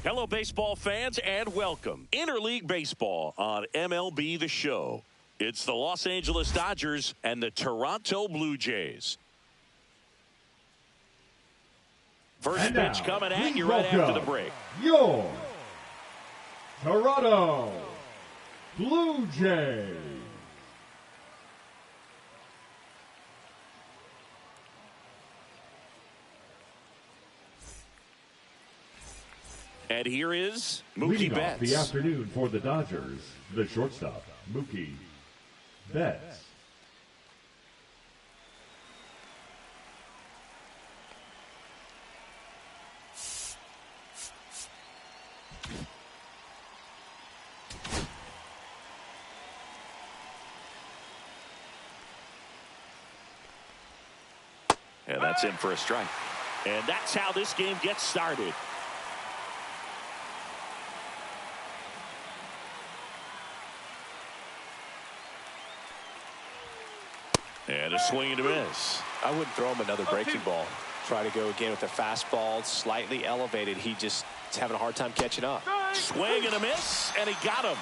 Hello, baseball fans, and welcome. Interleague Baseball on MLB The Show. It's the Los Angeles Dodgers and the Toronto Blue Jays. First pitch coming at you right after the break. Your Toronto Blue Jays. And here is Mookie Leading Betts. off the afternoon for the Dodgers, the shortstop, Mookie Betts. And that's in for a strike. And that's how this game gets started. And a swing and a miss. I wouldn't throw him another breaking ball. Try to go again with the fastball, slightly elevated. He just is having a hard time catching up. Swing and a miss, and he got him.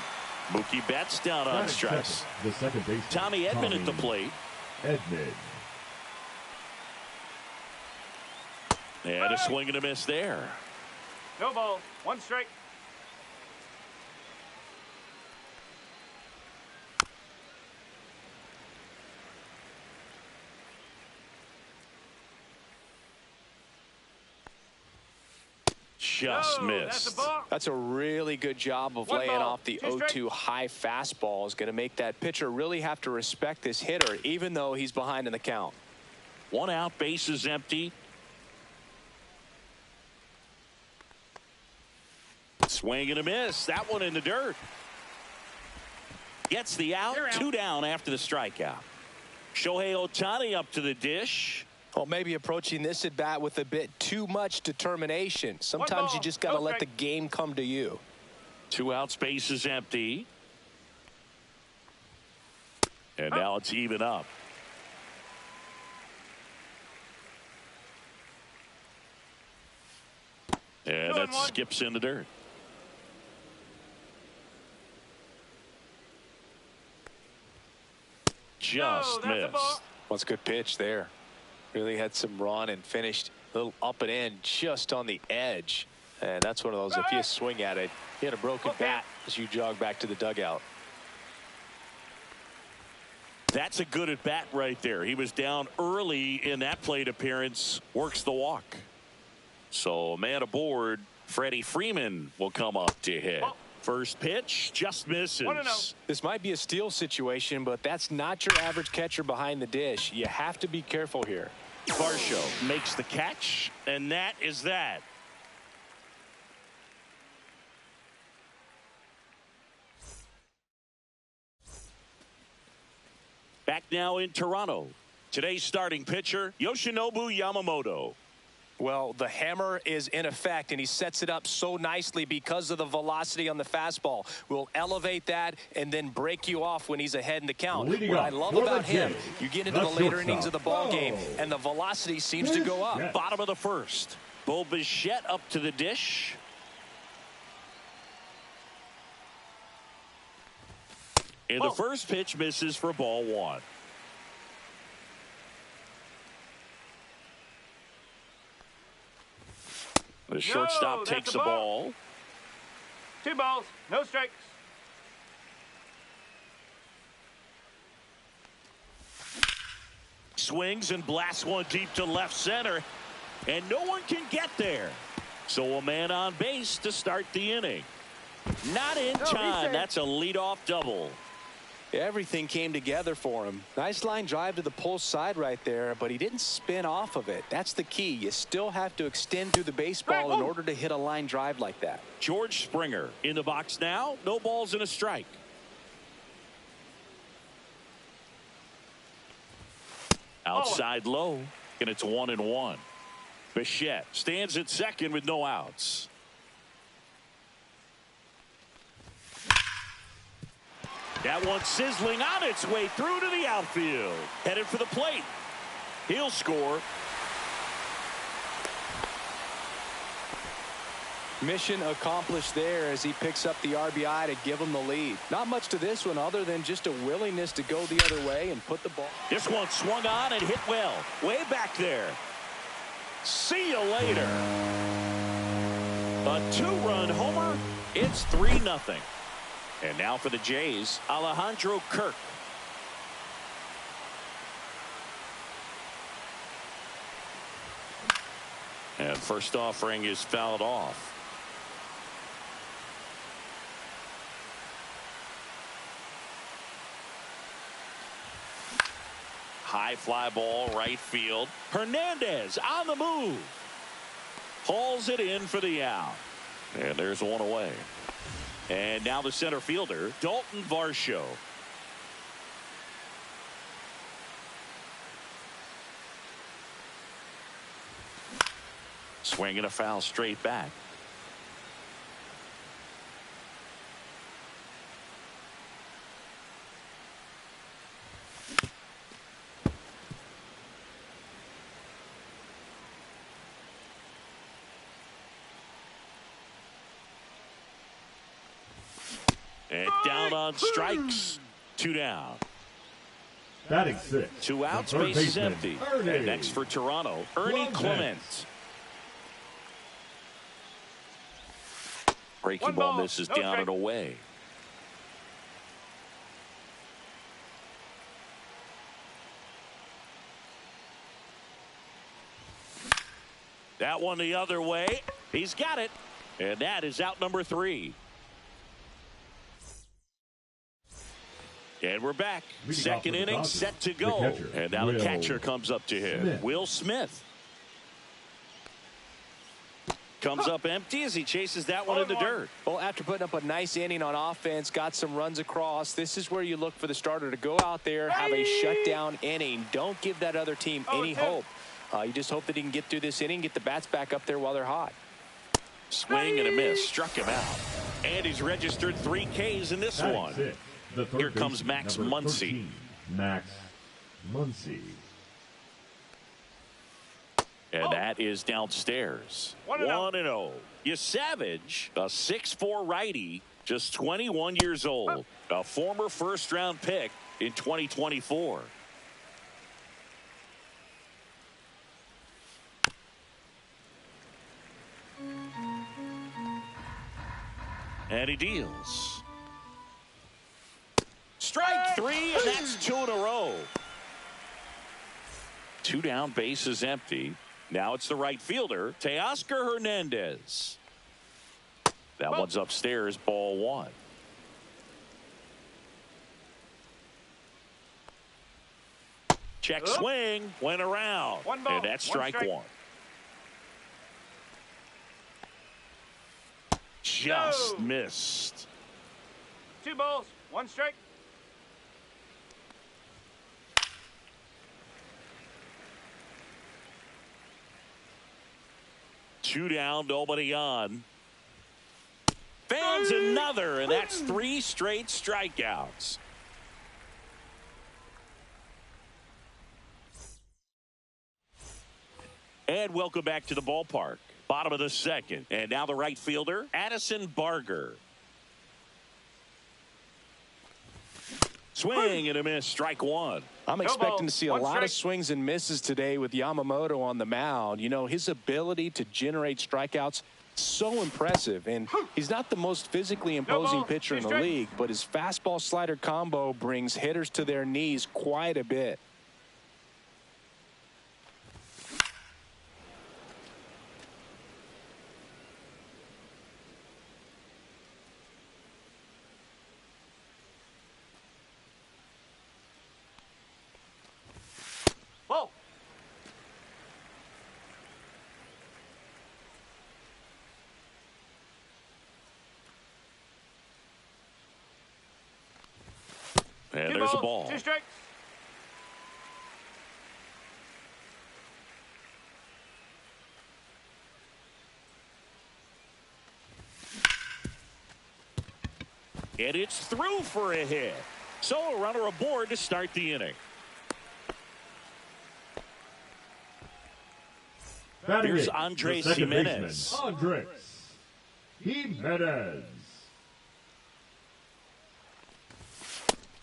Mookie Betts down on strikes. The second baseman, Tommy Edman at the plate. Edman. And a swing and a miss there. No ball, one strike. Just missed. That's a really good job of laying off the 0-2 high fastball. Is going to make that pitcher really have to respect this hitter, even though he's behind in the count. One out, base is empty. Swing and a miss. That one in the dirt. Gets the out. Two down after the strikeout. Shohei Ohtani up to the dish. Well, maybe approaching this at bat with a bit too much determination. Sometimes you just got to let the game come to you. Two outs, base is empty. And now it's even up. And that skips in the dirt. Just missed. Well, it's a good pitch there. Really had some run and finished a little up and in just on the edge. And that's one of those, if you swing at it, you had a broken bat as you jog back to the dugout. That's a good at bat right there. He was down early in that plate appearance, works the walk. So man aboard, Freddie Freeman will come up to hit. First pitch just misses. This might be a steal situation, but that's not your average catcher behind the dish. You have to be careful here. Varsho makes the catch, and that is that. Back now in Toronto. Today's starting pitcher, Yoshinobu Yamamoto. Well, the hammer is in effect, and he sets it up so nicely because of the velocity on the fastball. Will elevate that and then break you off when he's ahead in the count. What I love about him, you get into the later innings of the ball game, and the velocity seems to go up. Bottom of the first. Bo Bichette up to the dish. And the first pitch misses for ball one. The shortstop takes a ball. 2 balls, no strikes. Swings and blasts one deep to left center, and no one can get there. So a man on base to start the inning. Not in time. That's a leadoff double. Everything came together for him. Nice line drive to the pull side right there, but he didn't spin off of it. That's the key. You still have to extend through the baseball in order to hit a line drive like that. George Springer in the box now. No balls and a strike. Outside low, and it's 1-1. Bichette stands at second with no outs. That one sizzling on its way through to the outfield. Headed for the plate. He'll score. Mission accomplished there as he picks up the RBI to give him the lead. Not much to this one other than just a willingness to go the other way and put the ball. This one swung on and hit well. Way back there. See you later. A two-run homer. It's 3-0. And now for the Jays, Alejandro Kirk. And first offering is fouled off. High fly ball right field. Hernandez on the move. Hauls it in for the out. And there's one away. And now the center fielder, Dalton Varsho. Swinging a foul straight back. And down on strikes. 2 down. Batting 6. 2 outs, base is empty. And next for Toronto, Ernie Clement. Breaking ball misses down and away. That one the other way. He's got it. And that is out number 3. And we're back. Second inning set to go. And now the catcher comes up to him. Will Smith. Comes up empty as he chases that one in the dirt. Well, after putting up a nice inning on offense, got some runs across, this is where you look for the starter to go out there, have a shutdown inning. Don't give that other team any hope. You just hope that he can get through this inning, get the bats back up there while they're hot. Swing and a miss. Struck him out. And he's registered 3 Ks in this one. Here comes Max Muncy. Max Muncy. And that is downstairs. 1-0. Savage, a 6'4" righty, just 21 years old. A former first-round pick in 2024. And he deals. Strike 3, and that's 2 in a row. 2 down, base is empty. Now it's the right fielder, Teoscar Hernandez. That one's upstairs, ball 1. Check swing, went around. And that's strike 1. Just missed. 2 balls, 1 strike. Two down, nobody on. Fans another, and that's 3 straight strikeouts. And welcome back to the ballpark. Bottom of the second. And now the right fielder, Addison Barger. Swing and a miss, strike 1. I'm expecting to see a lot of swings and misses today with Yamamoto on the mound. You know, his ability to generate strikeouts, so impressive. And he's not the most physically imposing pitcher in the league, but his fastball slider combo brings hitters to their knees quite a bit. And there's a ball. 2 strikes. And it's through for a hit. So a runner aboard to start the inning. Here's Andres Gimenez. Andres Jimenez.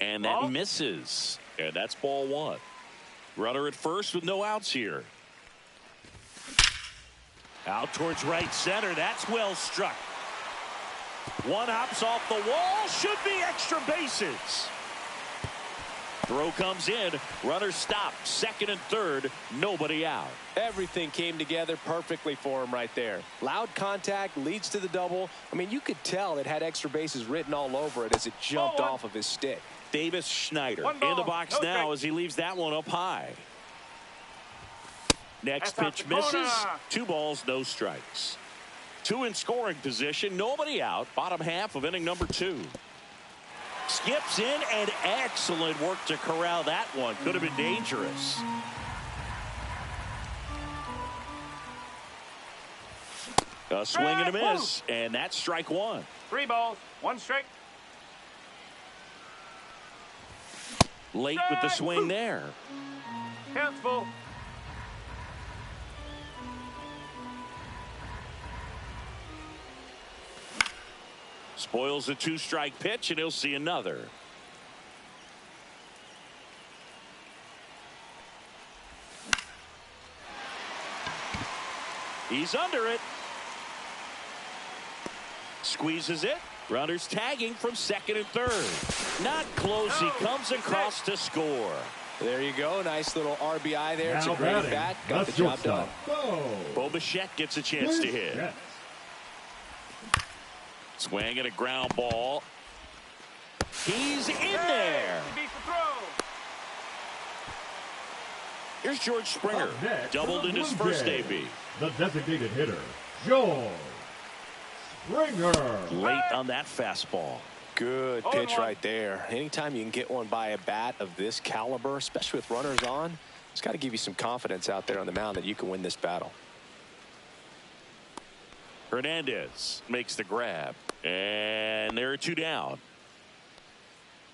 And that misses. And that's ball one. Runner at first with no outs here. Out towards right center. That's well struck. One hops off the wall. Should be extra bases. Throw comes in. Runner stopped. Second and third. Nobody out. Everything came together perfectly for him right there. Loud contact leads to the double. I mean, you could tell it had extra bases written all over it as it jumped off of his stick. Davis Schneider in the box now as he leaves that one up high. Next pitch misses. 2 balls, no strikes. 2 in scoring position. Nobody out. Bottom half of inning number 2. Skips in and excellent work to corral that one. Could have been dangerous. A swing and a miss, and that's strike 1. 3 balls, 1 strike. Late with the swing there. Count's full. Spoils a 2-strike pitch, and he'll see another. He's under it. Squeezes it. Runners tagging from second and third. Not close. He comes across to score. There you go. Nice little RBI there. It's a great at bat. Got the job done. Bo Bichette gets a chance to hit. Swing and a ground ball. He's in there. Here's George Springer. Doubled in his first AB. The designated hitter, George Springer. Late on that fastball. Good pitch right there. Anytime you can get one by a bat of this caliber, especially with runners on, it's got to give you some confidence out there on the mound that you can win this battle. Hernandez makes the grab. And there are 2 down.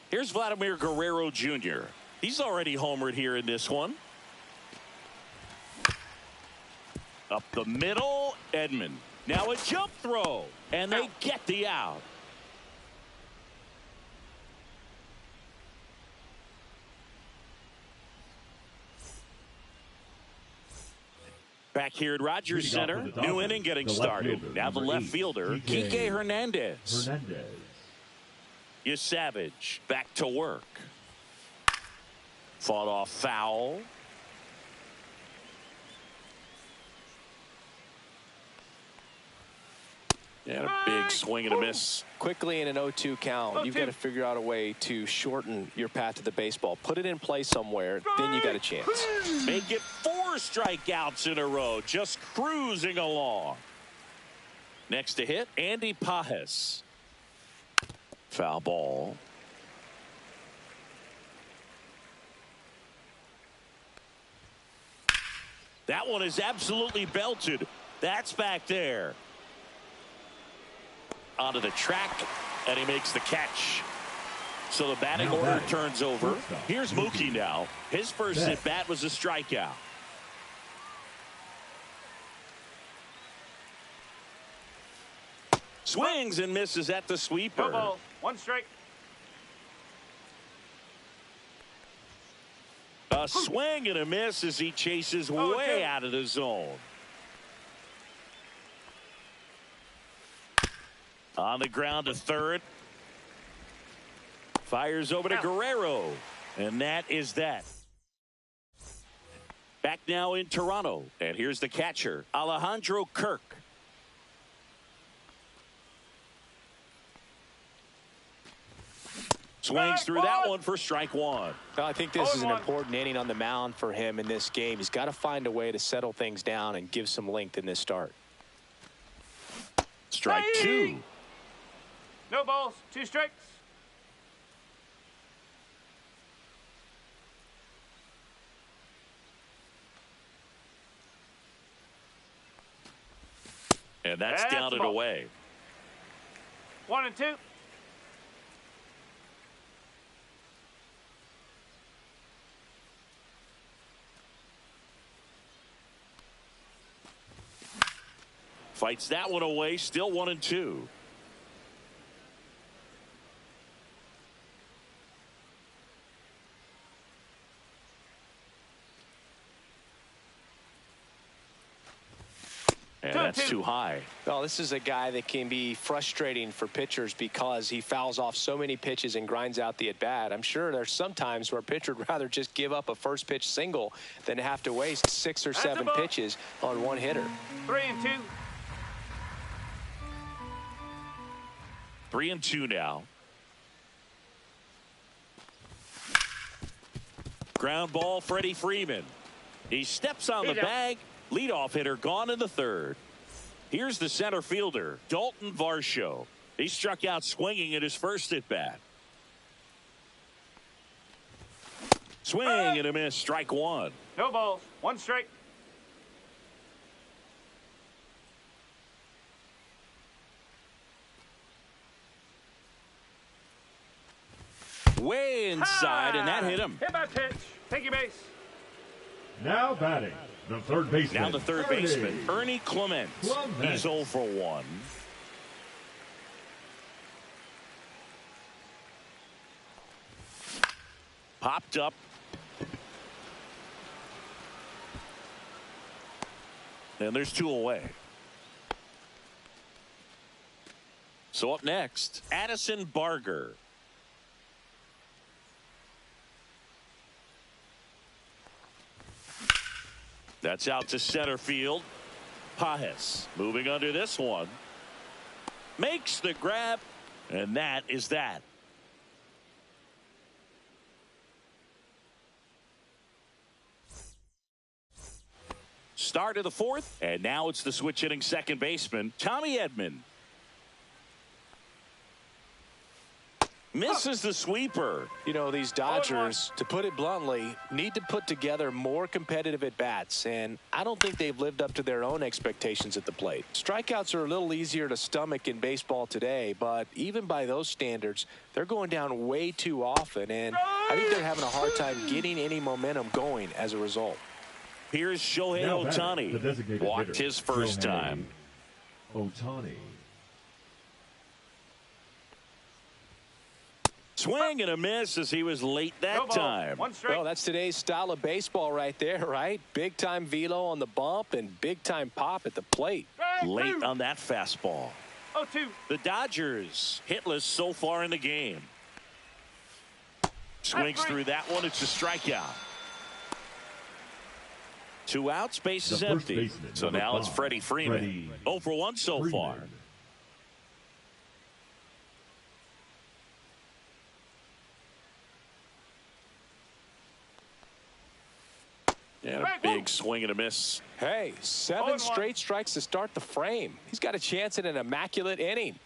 Here's Vladimir Guerrero Jr. He's already homered here in this one. Up the middle, Edman. Now a jump throw. And they get the out. Back here at Rogers Center, new inning getting started. Now the left fielder, Kike Hernandez. Savage back to work. Fought off foul. And a big swing and a miss. Quickly in an 0-2 count, you've got to figure out a way to shorten your path to the baseball. Put it in play somewhere, then you got a chance. Make it 4 strikeouts in a row, just cruising along. Next to hit, Andy Pages. Foul ball. That one is absolutely belted. That's back there. Onto the track, and he makes the catch. So the batting order turns over. Here's Mookie now. His first at bat was a strikeout. Swings and misses at the sweeper. 2 balls, 1 strike. A swing and a miss as he chases way out of the zone. On the ground to third. Fires over to Guerrero. And that is that. Back now in Toronto. And here's the catcher, Alejandro Kirk. Swings through that one for strike 1. I think this is an important inning on the mound for him in this game. He's got to find a way to settle things down and give some length in this start. Strike 2. No balls, 2 strikes. And that's down and away. 1 and 2. Fights that one away. Still 1-2. And that's too high. Well, this is a guy that can be frustrating for pitchers because he fouls off so many pitches and grinds out the at-bat. I'm sure there's some times where a pitcher would rather just give up a first pitch single than have to waste 6 or 7 pitches on one hitter. 3-2. 3-2 now. Ground ball, Freddie Freeman. He steps on the bag. Leadoff hitter gone in the third. Here's the center fielder, Dalton Varsho. He struck out swinging at his first at bat. Swing and a miss, strike one. No balls, 1 strike. Way inside, and that hit him. Hit by pitch. Take your base. Now batting, the third baseman. Now the third baseman, Ernie Clement. He's 0 for 1. Popped up. And there's 2 away. So up next, Addison Barger. That's out to center field. Pages moving under this one. Makes the grab, and that is that. Start of the fourth, and now it's the switch hitting second baseman, Tommy Edman. Misses the sweeper. You know, these Dodgers, to put it bluntly, need to put together more competitive at-bats, and I don't think they've lived up to their own expectations at the plate. Strikeouts are a little easier to stomach in baseball today, but even by those standards, they're going down way too often, and I think they're having a hard time getting any momentum going as a result. Here's Shohei Ohtani. Walked his first time. Ohtani. Swing and a miss as he was late that time. Well, that's today's style of baseball right there, right? Big-time velo on the bump and big-time pop at the plate. Late on that fastball. 0-2. The Dodgers hitless so far in the game. Swings through that one. It's a strikeout. 2 outs, base is empty. So now it's Freddie Freeman. 0 for 1 so far. And a big swing and a miss. Hey, 7 straight strikes to start the frame. He's got a chance at an immaculate inning.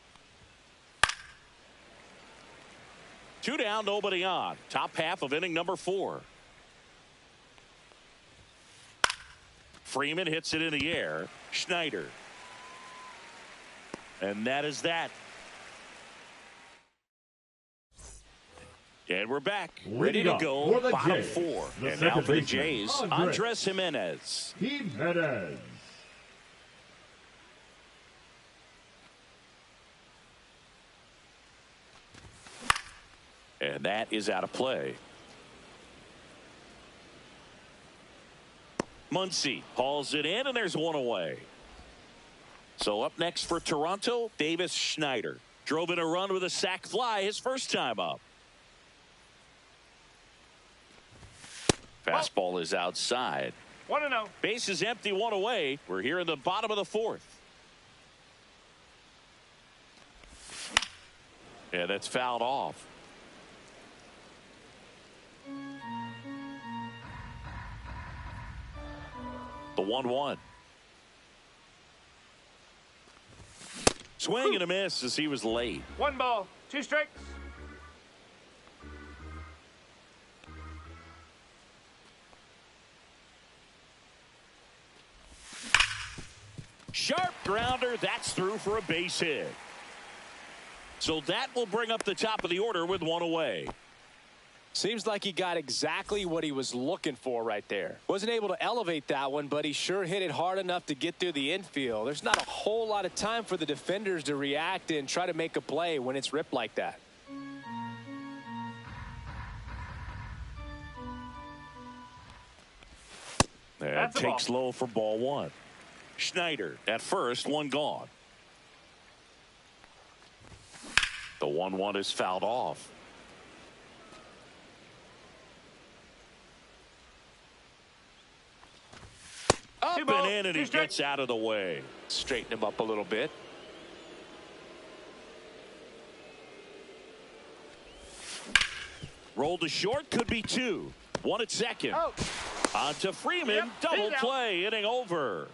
2 down, nobody on. Top half of inning number 4. Freeman hits it in the air. Schneider. And that is that. And we're back, ready to go, bottom 4. And now for the Jays, Andres Gimenez. And that is out of play. Muncy hauls it in, and there's 1 away. So up next for Toronto, Davis Schneider. Drove in a run with a sac fly his first time up. Fastball is outside. 1-0. Base is empty, 1 away. We're here in the bottom of the 4th. Yeah, that's fouled off. The 1-1. Swing and a miss as he was late. 1 ball, 2 strikes. Sharp grounder. That's through for a base hit. So that will bring up the top of the order with 1 away. Seems like he got exactly what he was looking for right there. Wasn't able to elevate that one, but he sure hit it hard enough to get through the infield. There's not a whole lot of time for the defenders to react and try to make a play when it's ripped like that. And takes low for ball one. Schneider at first, one gone. The 1-1 is fouled off. Up and in, and he gets out of the way. Straighten him up a little bit. Rolled to short, could be two. One at second. Oh. On to Freeman, double play, inning over.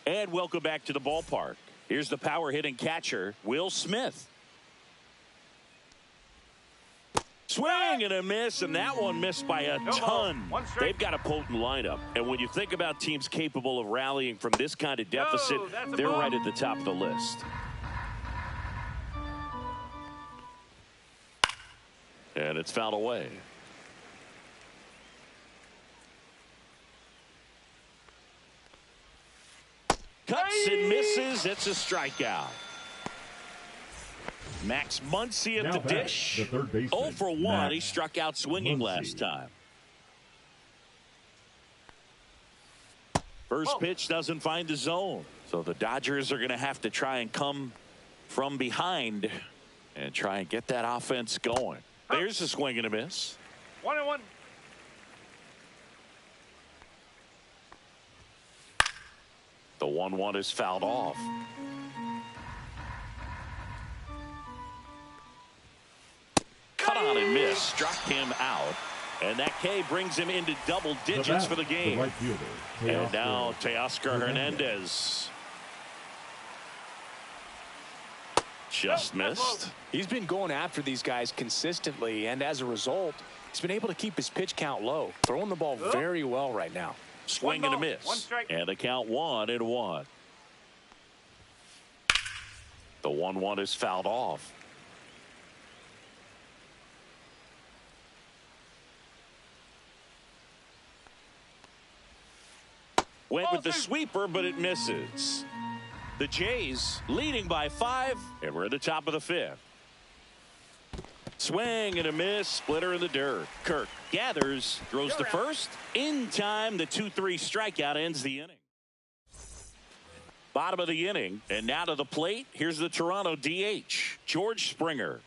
And welcome back to the ballpark. Here's the power hitting catcher, Will Smith. Swing and a miss, and that one missed by a ton. They've got a potent lineup, and when you think about teams capable of rallying from this kind of deficit, they're right at the top of the list. And it's fouled away. Cuts and misses. It's a strikeout. Max Muncy at the dish. 0 for 1. He struck out swinging last time. First pitch doesn't find the zone. So the Dodgers are going to have to try and come from behind and try and get that offense going. There's a swing and a miss. 1-1. The 1-1 is fouled off. Cut on and miss. Struck him out. And that K brings him into double digits for the game. Right fielder, and now Teoscar Hernandez. Just missed. He's been going after these guys consistently, and as a result, he's been able to keep his pitch count low, throwing the ball very well right now. Swing and a miss. And the count 1-1. The 1-1 is fouled off. Went with the sweeper, but it misses. The Jays leading by 5, and we're at the top of the 5th. Swing and a miss, splitter in the dirt. Kirk gathers, throws to first. In time, the 2-3 strikeout ends the inning. Bottom of the inning, and now to the plate. Here's the Toronto DH, George Springer.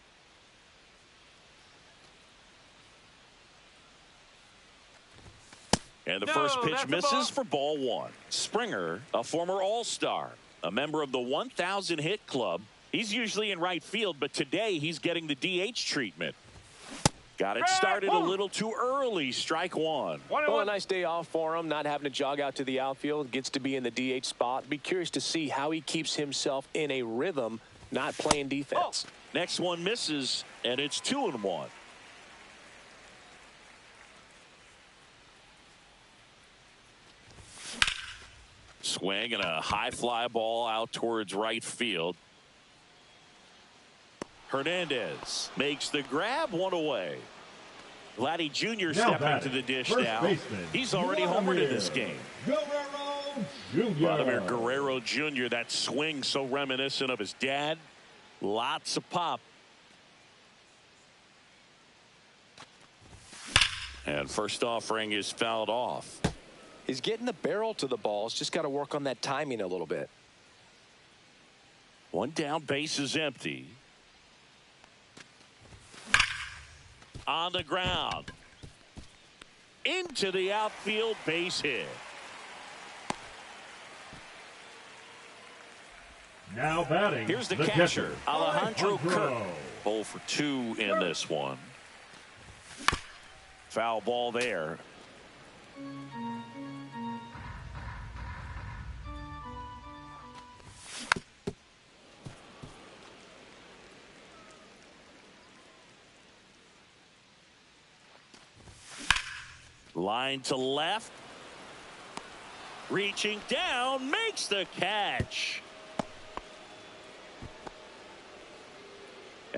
And the first pitch misses for ball 1. Springer, a former All-Star, a member of the 1,000 hit club. He's usually in right field, but today he's getting the DH treatment. Got it started a little too early. Strike 1. Well, a nice day off for him, not having to jog out to the outfield. Gets to be in the DH spot. Be curious to see how he keeps himself in a rhythm, not playing defense. Next one misses, and it's 2-1. Swing and a high fly ball out towards right field. Hernandez makes the grab, one away. Vladdy Jr. stepping to the dish now. He's already homered in this game. Vladimir Guerrero Jr. That swing so reminiscent of his dad. Lots of pop. And first offering is fouled off. He's getting the barrel to the balls. Just got to work on that timing a little bit. One down, base is empty. On the ground. Into the outfield, base hit. Now batting. Here's the catcher, Alejandro Kirk. 0 for 2 in this one. Foul ball there. Line to left. Reaching down, makes the catch.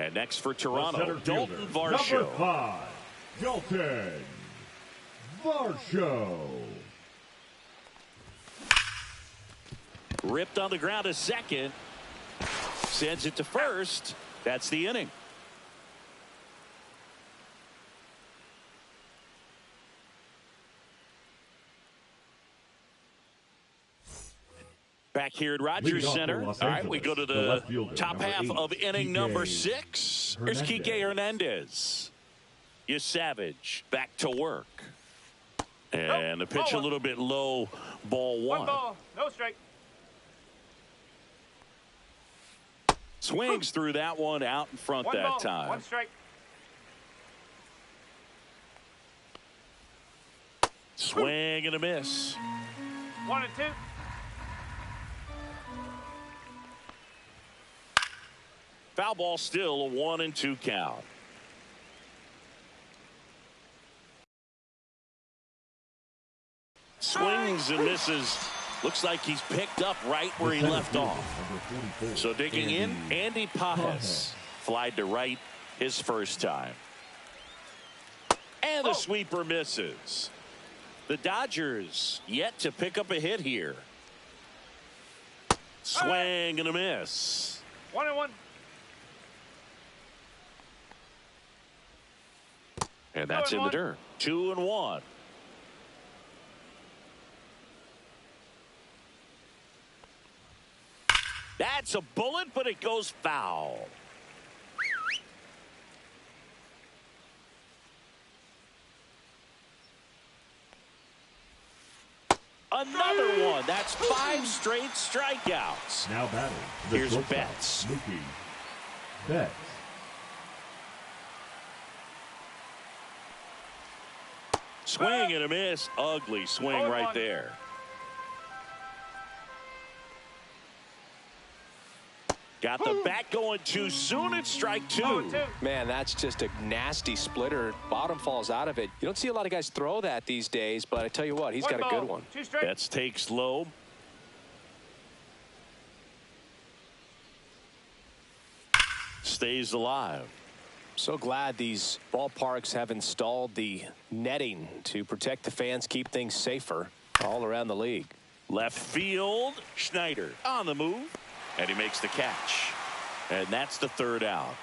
And next for The Toronto, center Dalton fielder, Varsho. Number 5, Dalton Varsho. Ripped on the ground to second. Sends it to first. That's the inning. Back here at Rogers Center. All right, we go to the top half of inning number 6. Here's Kike Hernandez. Savage back to work. And the pitch a little bit low, ball 1. 1 ball, no strike. Swings through that one out in front 1 that ball, time. 1 strike. Swing and a miss. 1 and 2. Foul ball, still a 1 and 2 count. Swings and misses. Looks like he's picked up right where he left off. So digging in, Andy Pages. Flied to right his first time. And the sweeper misses. The Dodgers yet to pick up a hit here. Swing and a miss. 1 and 1. And that's in the dirt. 2 and 1. That's a bullet, but it goes foul. Another one. That's 5 straight strikeouts. Now batting. Here's Betts. Mookie Betts. Swing and a miss. Ugly swing right there. Got the bat going too soon. It's strike 2. Man, that's just a nasty splitter. Bottom falls out of it. You don't see a lot of guys throw that these days, but I tell you what, he's got a good one. 2 strike. Betts takes low. Stays alive. So glad these ballparks have installed the netting to protect the fans, keep things safer all around the league. Left field, Schneider on the move, and he makes the catch. And that's the 3rd out.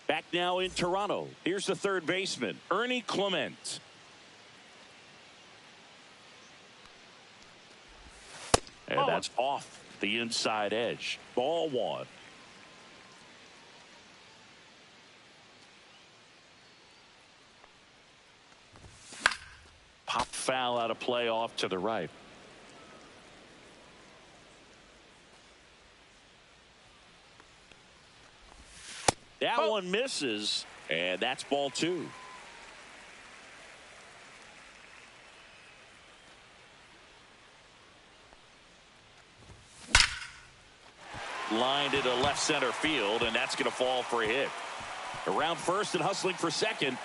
Back now in Toronto. Here's the 3rd baseman, Ernie Clement. And that's off the inside edge. Ball 1. Pop foul out of play off to the right. That one misses, and that's ball 2. Lined into left center field, and that's going to fall for a hit. Around first and hustling for second.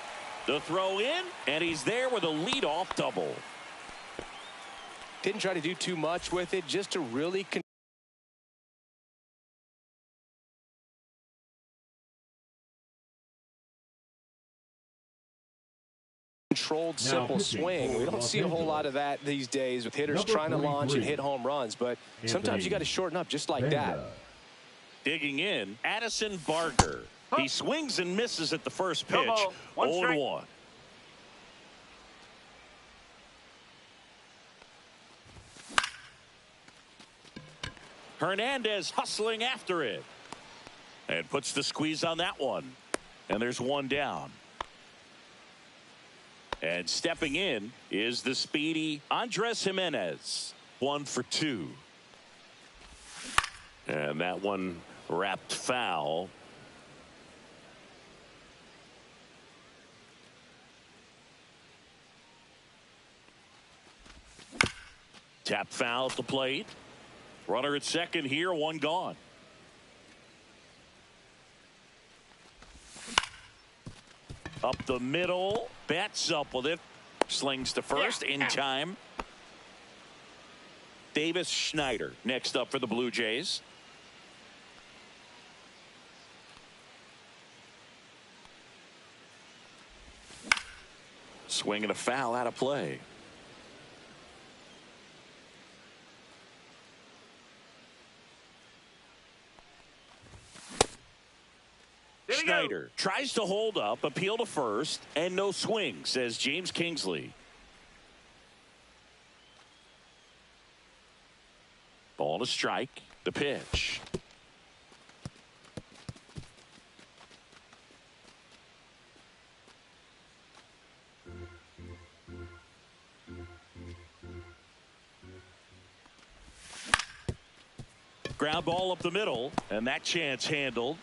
The throw in, and he's there with a leadoff double. Didn't try to do too much with it, just to really controlled, simple swing. We don't see a whole lot of that these days with hitters trying to launch and hit home runs, but sometimes you got to shorten up just like that. Digging in, Addison Barger. He swings and misses at the first pitch. 0-1. Hernandez hustling after it. And puts the squeeze on that one. And there's 1 down. And stepping in is the speedy Andres Jimenez. 1 for 2. And that one wrapped foul. Tap foul at the plate. Runner at second here, 1 gone. Up the middle. Betts up with it. Slings to first in time. Davis Schneider next up for the Blue Jays. Swing and a foul out of play. Schneider tries to hold up, appeal to first, and no swing, says James Kingsley. Ball to strike. The pitch. Ground ball up the middle, and that chance handled.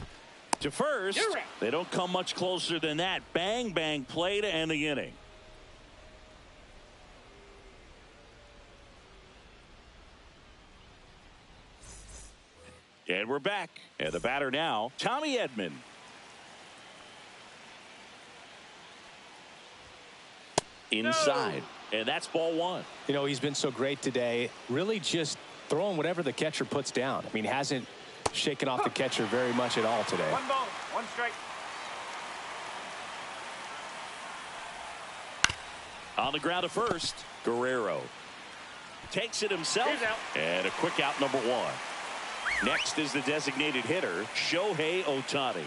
To first, they don't come much closer than that. Bang, bang play to end the inning. And we're back. And the batter now, Tommy Edman. Inside. And that's ball one. You know, he's been so great today. Really just throwing whatever the catcher puts down. I mean, hasn't shaken off the catcher very much at all today. 1 ball, 1 strike. On the ground to first, Guerrero takes it himself, and a quick out, number 1. Next is the designated hitter, Shohei Ohtani.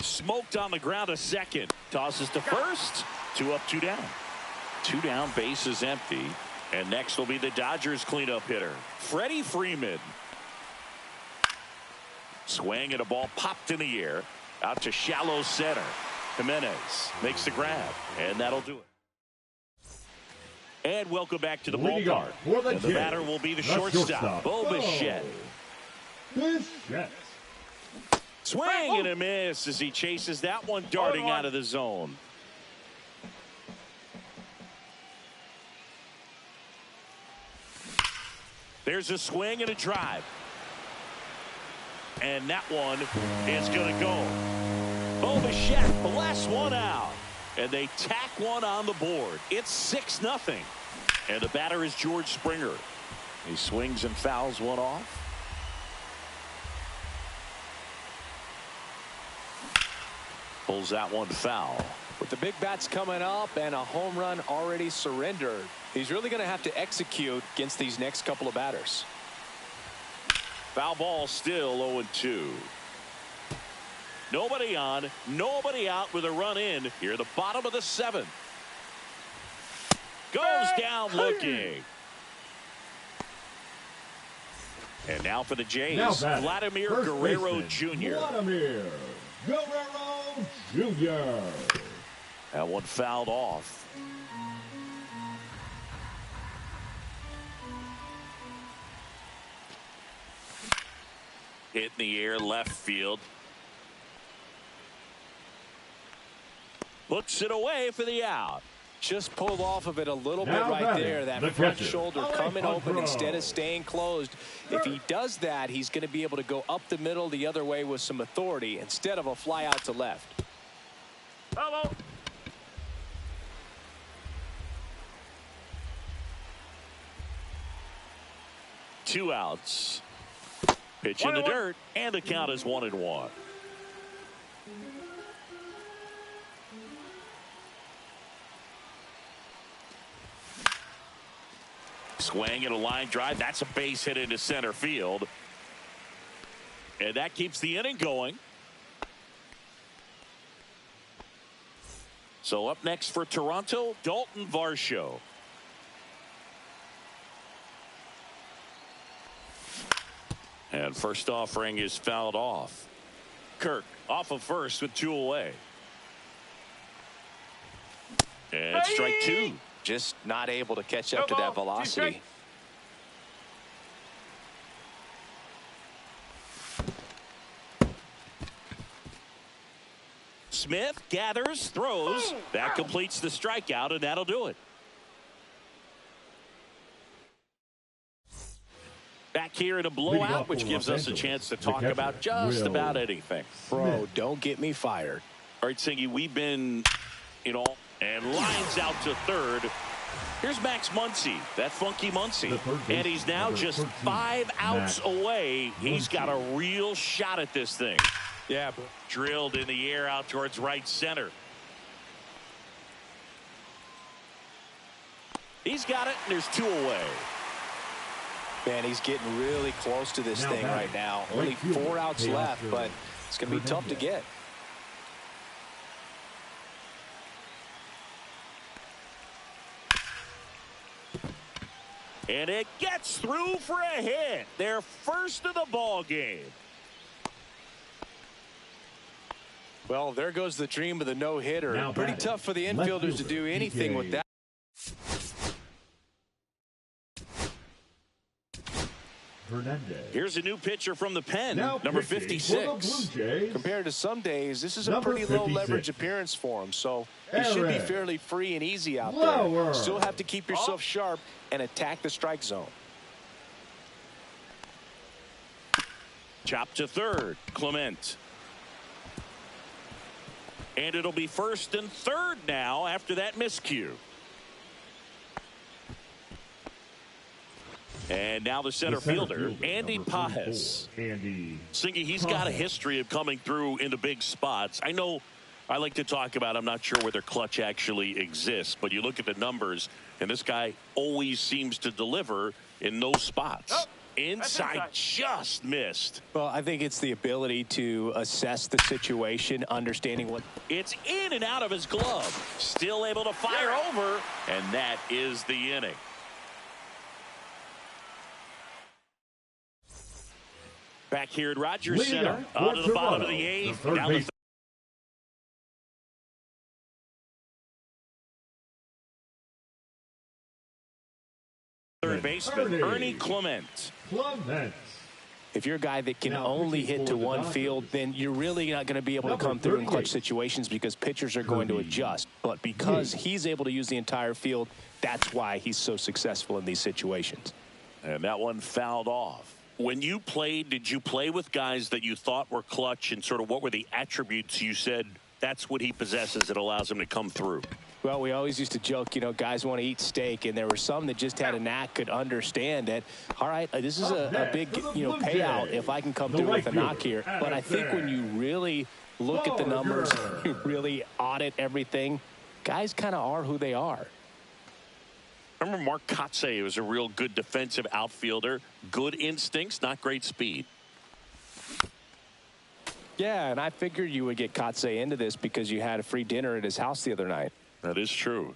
Smoked on the ground to second. Tosses to first. 2 up, 2 down. 2 down, base is empty. And next will be the Dodgers cleanup hitter, Freddie Freeman. Swing and a ball popped in the air. Out to shallow center. Jimenez makes the grab, and that'll do it. And welcome back to the ballpark. And the batter will be the shortstop, Bo Bichette. Swing and a miss as he chases that one darting out of the zone. There's a swing and a drive. And that one is going to go. Bo Bichette blasts one out. And they tack one on the board. It's 6-0. And the batter is George Springer. He swings and fouls one off. Pulls that one foul. With the big bats coming up and a home run already surrendered, he's really going to have to execute against these next couple of batters. Foul ball still 0-2. Nobody on, nobody out with a run in here, the bottom of the 7th. Goes down looking. And now for the Jays, Vladimir Guerrero Jr. Vladimir Guerrero Jr. That one fouled off. Hit in the air, left field. Looks it away for the out. Just pulled off of it a little bit right there. That front shoulder coming open instead of staying closed. If he does that, he's going to be able to go up the middle the other way with some authority instead of a fly out to left. Hello. Two outs. Pitch in the dirt, and the count is 1-1. Swing and a line drive. That's a base hit into center field. And that keeps the inning going. So up next for Toronto, Dalton Varsho. And first offering is fouled off. Kirk off of first with 2 away. And strike 2. Just not able to catch up to that velocity. Smith gathers, throws. That completes the strikeout, and that'll do it. Back here in a blowout, which gives us a chance to talk about just about anything. Bro, don't get me fired. All right, Singy, we've been, and lines out to third. Here's Max Muncy, that funky Muncy. And he's now just 5 outs away. He's got a real shot at this thing. Yeah. Drilled in the air out towards right center. He's got it, and there's 2 away. Man, he's getting really close to this thing right now. Only 4 outs left, but it's going to be tough to get. And it gets through for a hit. Their first of the ball game. Well, there goes the dream of the no-hitter. Pretty tough for the infielders to do anything with that. Hernandez. Here's a new pitcher from the pen, number 56. Compared to some days, this is a pretty low leverage appearance for him, so he should be fairly free and easy out there. Still have to keep yourself sharp and attack the strike zone. Chop to third, Clement. And it'll be first and third now after that miscue. And now the center fielder, Andy Pages. Singy, he's got a history of coming through into big spots. I know I like to talk about, I'm not sure whether clutch actually exists, but you look at the numbers, and this guy always seems to deliver in those spots. Oh, inside just missed. Well, I think it's the ability to assess the situation, understanding what. It's in and out of his glove. Still able to fire over, and that is the inning. Back here at Rogers Center, on to the bottom of the 8th. Now the third baseman, Ernie Clement. If you're a guy that can only hit to one field, then you're really not going to be able to come through in clutch situations because pitchers are going to adjust. But because he's able to use the entire field, that's why he's so successful in these situations. And that one fouled off. When you played, did you play with guys that you thought were clutch, and sort of what were the attributes you said that's what he possesses that allows him to come through? Well, we always used to joke, you know, guys want to eat steak, and there were some that just had a knack, could understand that, all right, this is a big, you know, payout if I can come through with a knock here. But I think when you really look at the numbers, you really audit everything, guys kind of are who they are. Remember Mark Kotsay was a real good defensive outfielder. Good instincts, not great speed. Yeah, and I figured you would get Kotsay into this because you had a free dinner at his house the other night. That is true.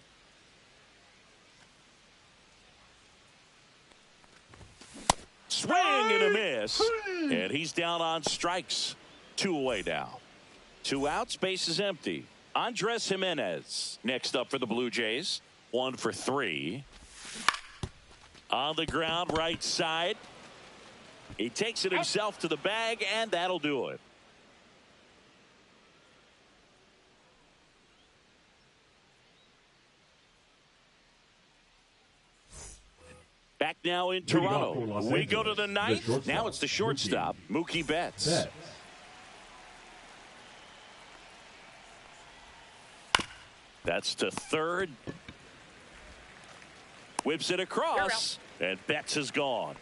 Swing and a miss. And he's down on strikes. 2 away now. 2 outs, base is empty. Andres Gimenez next up for the Blue Jays. 1 for 3. On the ground, right side. He takes it himself to the bag, and that'll do it. Back now in Toronto. We go to the 9th. Now it's the shortstop, Mookie Betts. That's to third. Whips it across, and Betts is gone.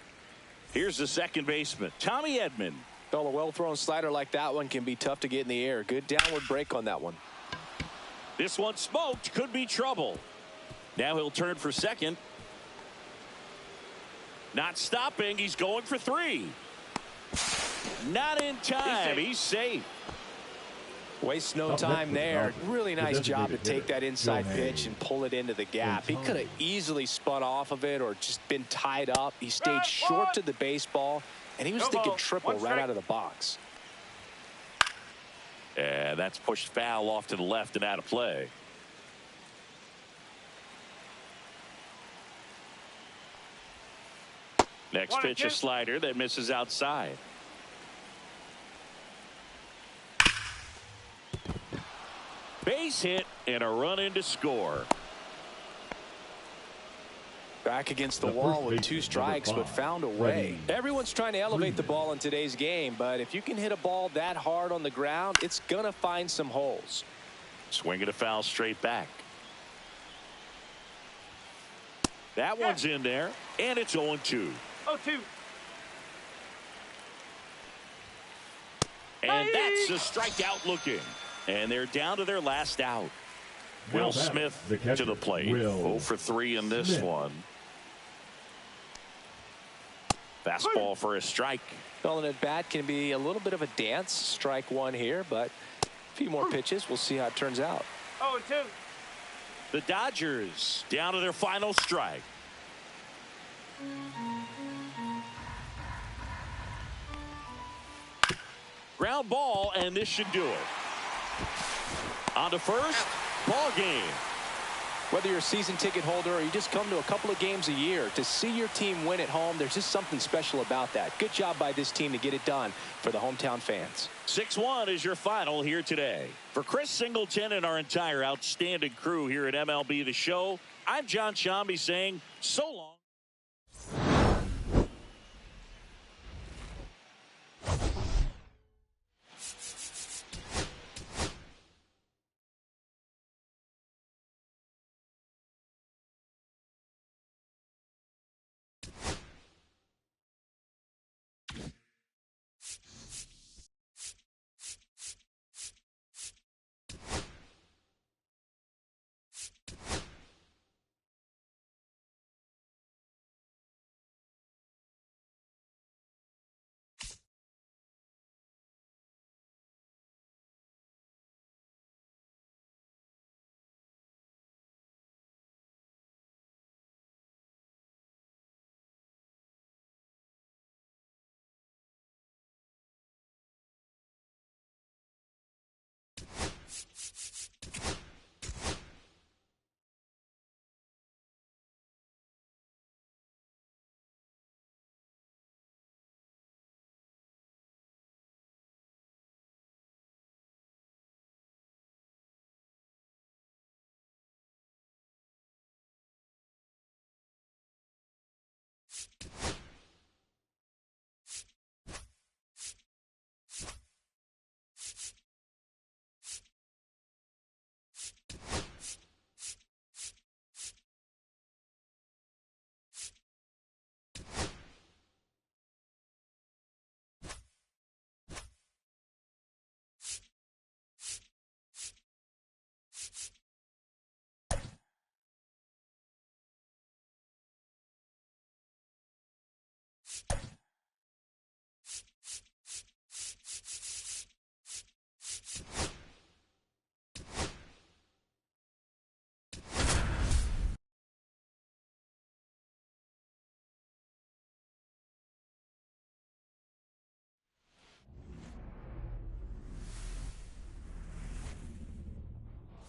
Here's the second baseman, Tommy Edman. Well, a well-thrown slider like that one can be tough to get in the air. Good downward break on that one. This one smoked, could be trouble. Now he'll turn for second. Not stopping, he's going for 3. Not in time, he's safe. Waste no time there. Really nice job to take that inside pitch and pull it into the gap. He could have easily spun off of it or just been tied up. He stayed short to the baseball, and he was thinking triple right out of the box. And that's pushed foul off to the left and out of play. Next pitch, a slider that misses outside. Base hit and a run in to score. Back against the wall with 2 strikes, but found a way. Everyone's trying to elevate the ball in today's game, but if you can hit a ball that hard on the ground, it's going to find some holes. Swing and a foul straight back. That one's in there, and it's 0-2. 0-2. And that's a strikeout looking. And they're down to their last out. Now Will batter, Smith the catcher, to the plate. Will 0 for 3 in this Smith. one. Fastball for a strike. Well, an at-bat can be a little bit of a dance. Strike one here, but a few more pitches. We'll see how it turns out. 0-2. The Dodgers down to their final strike. Ground ball, and this should do it. On to first, ball game. Whether you're a season ticket holder or you just come to a couple of games a year, to see your team win at home, there's just something special about that. Good job by this team to get it done for the hometown fans. 6-1 is your final here today. For Chris Singleton and our entire outstanding crew here at MLB The Show, I'm John Shambi saying so long.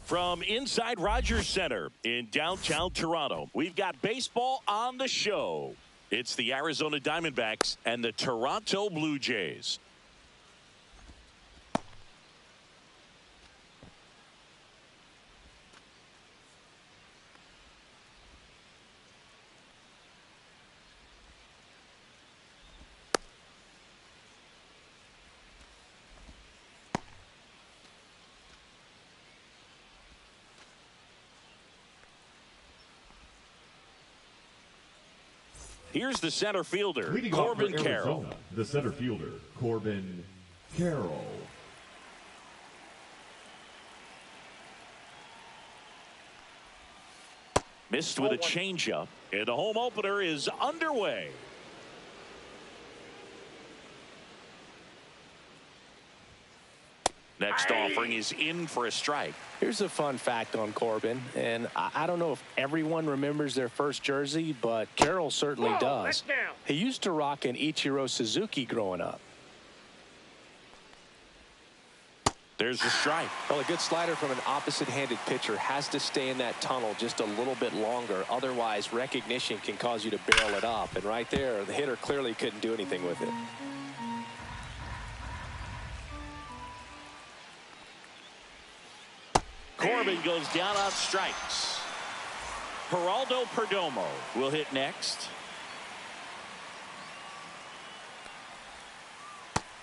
From inside Rogers Center in downtown Toronto, we've got baseball on the show. It's the Arizona Diamondbacks and the Toronto Blue Jays. Here's the center fielder, Leading Corbin off for Carroll. Arizona, the center fielder, Corbin Carroll. Missed with a changeup, and the home opener is underway. Next offering is in for a strike. Here's a fun fact on Corbin, and I don't know if everyone remembers their first jersey, but Carroll certainly does. He used to rock an Ichiro Suzuki growing up. There's the strike. Well, a good slider from an opposite-handed pitcher has to stay in that tunnel just a little bit longer. Otherwise, recognition can cause you to barrel it up. And right there, the hitter clearly couldn't do anything with it. Corbin goes down on strikes. Geraldo Perdomo will hit next.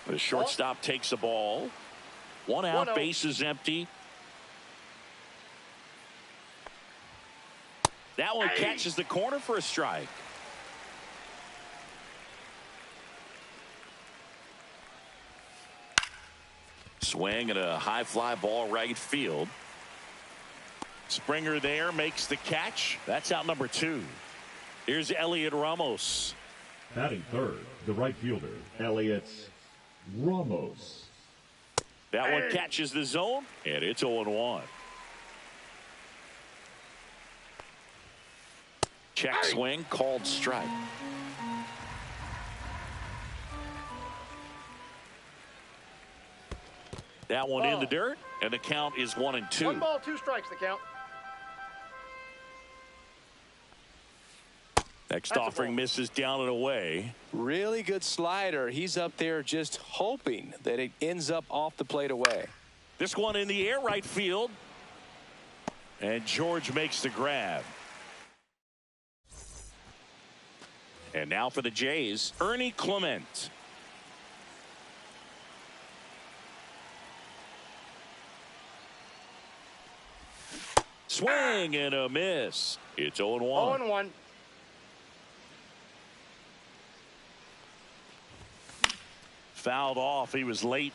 The shortstop takes the ball. One out, base is empty. That one catches the corner for a strike. Swing and a high fly ball right field. Springer there makes the catch. That's out number 2. Here's Elliot Ramos. Batting third, the right fielder, Elliot Ramos. That one catches the zone, and it's 0-1. Check swing, called strike. That one in the dirt, and the count is 1-2. 1 ball, 2 strikes, the count. Next offering misses down and away. Really good slider. He's up there just hoping that it ends up off the plate away. This one in the air, right field. And George makes the grab. And now for the Jays, Ernie Clement. Swing and a miss. It's 0-1. 0-1. Fouled off. He was late.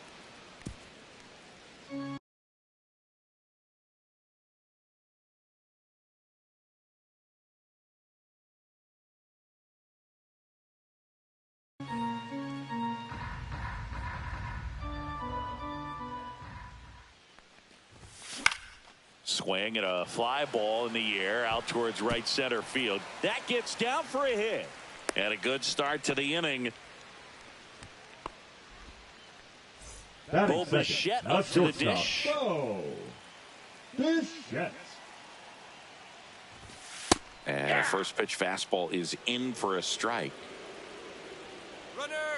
Swing and a fly ball in the air out towards right center field. That gets down for a hit. And a good start to the inning. Bo Bichette up to the dish. Bichette. And a first pitch fastball is in for a strike.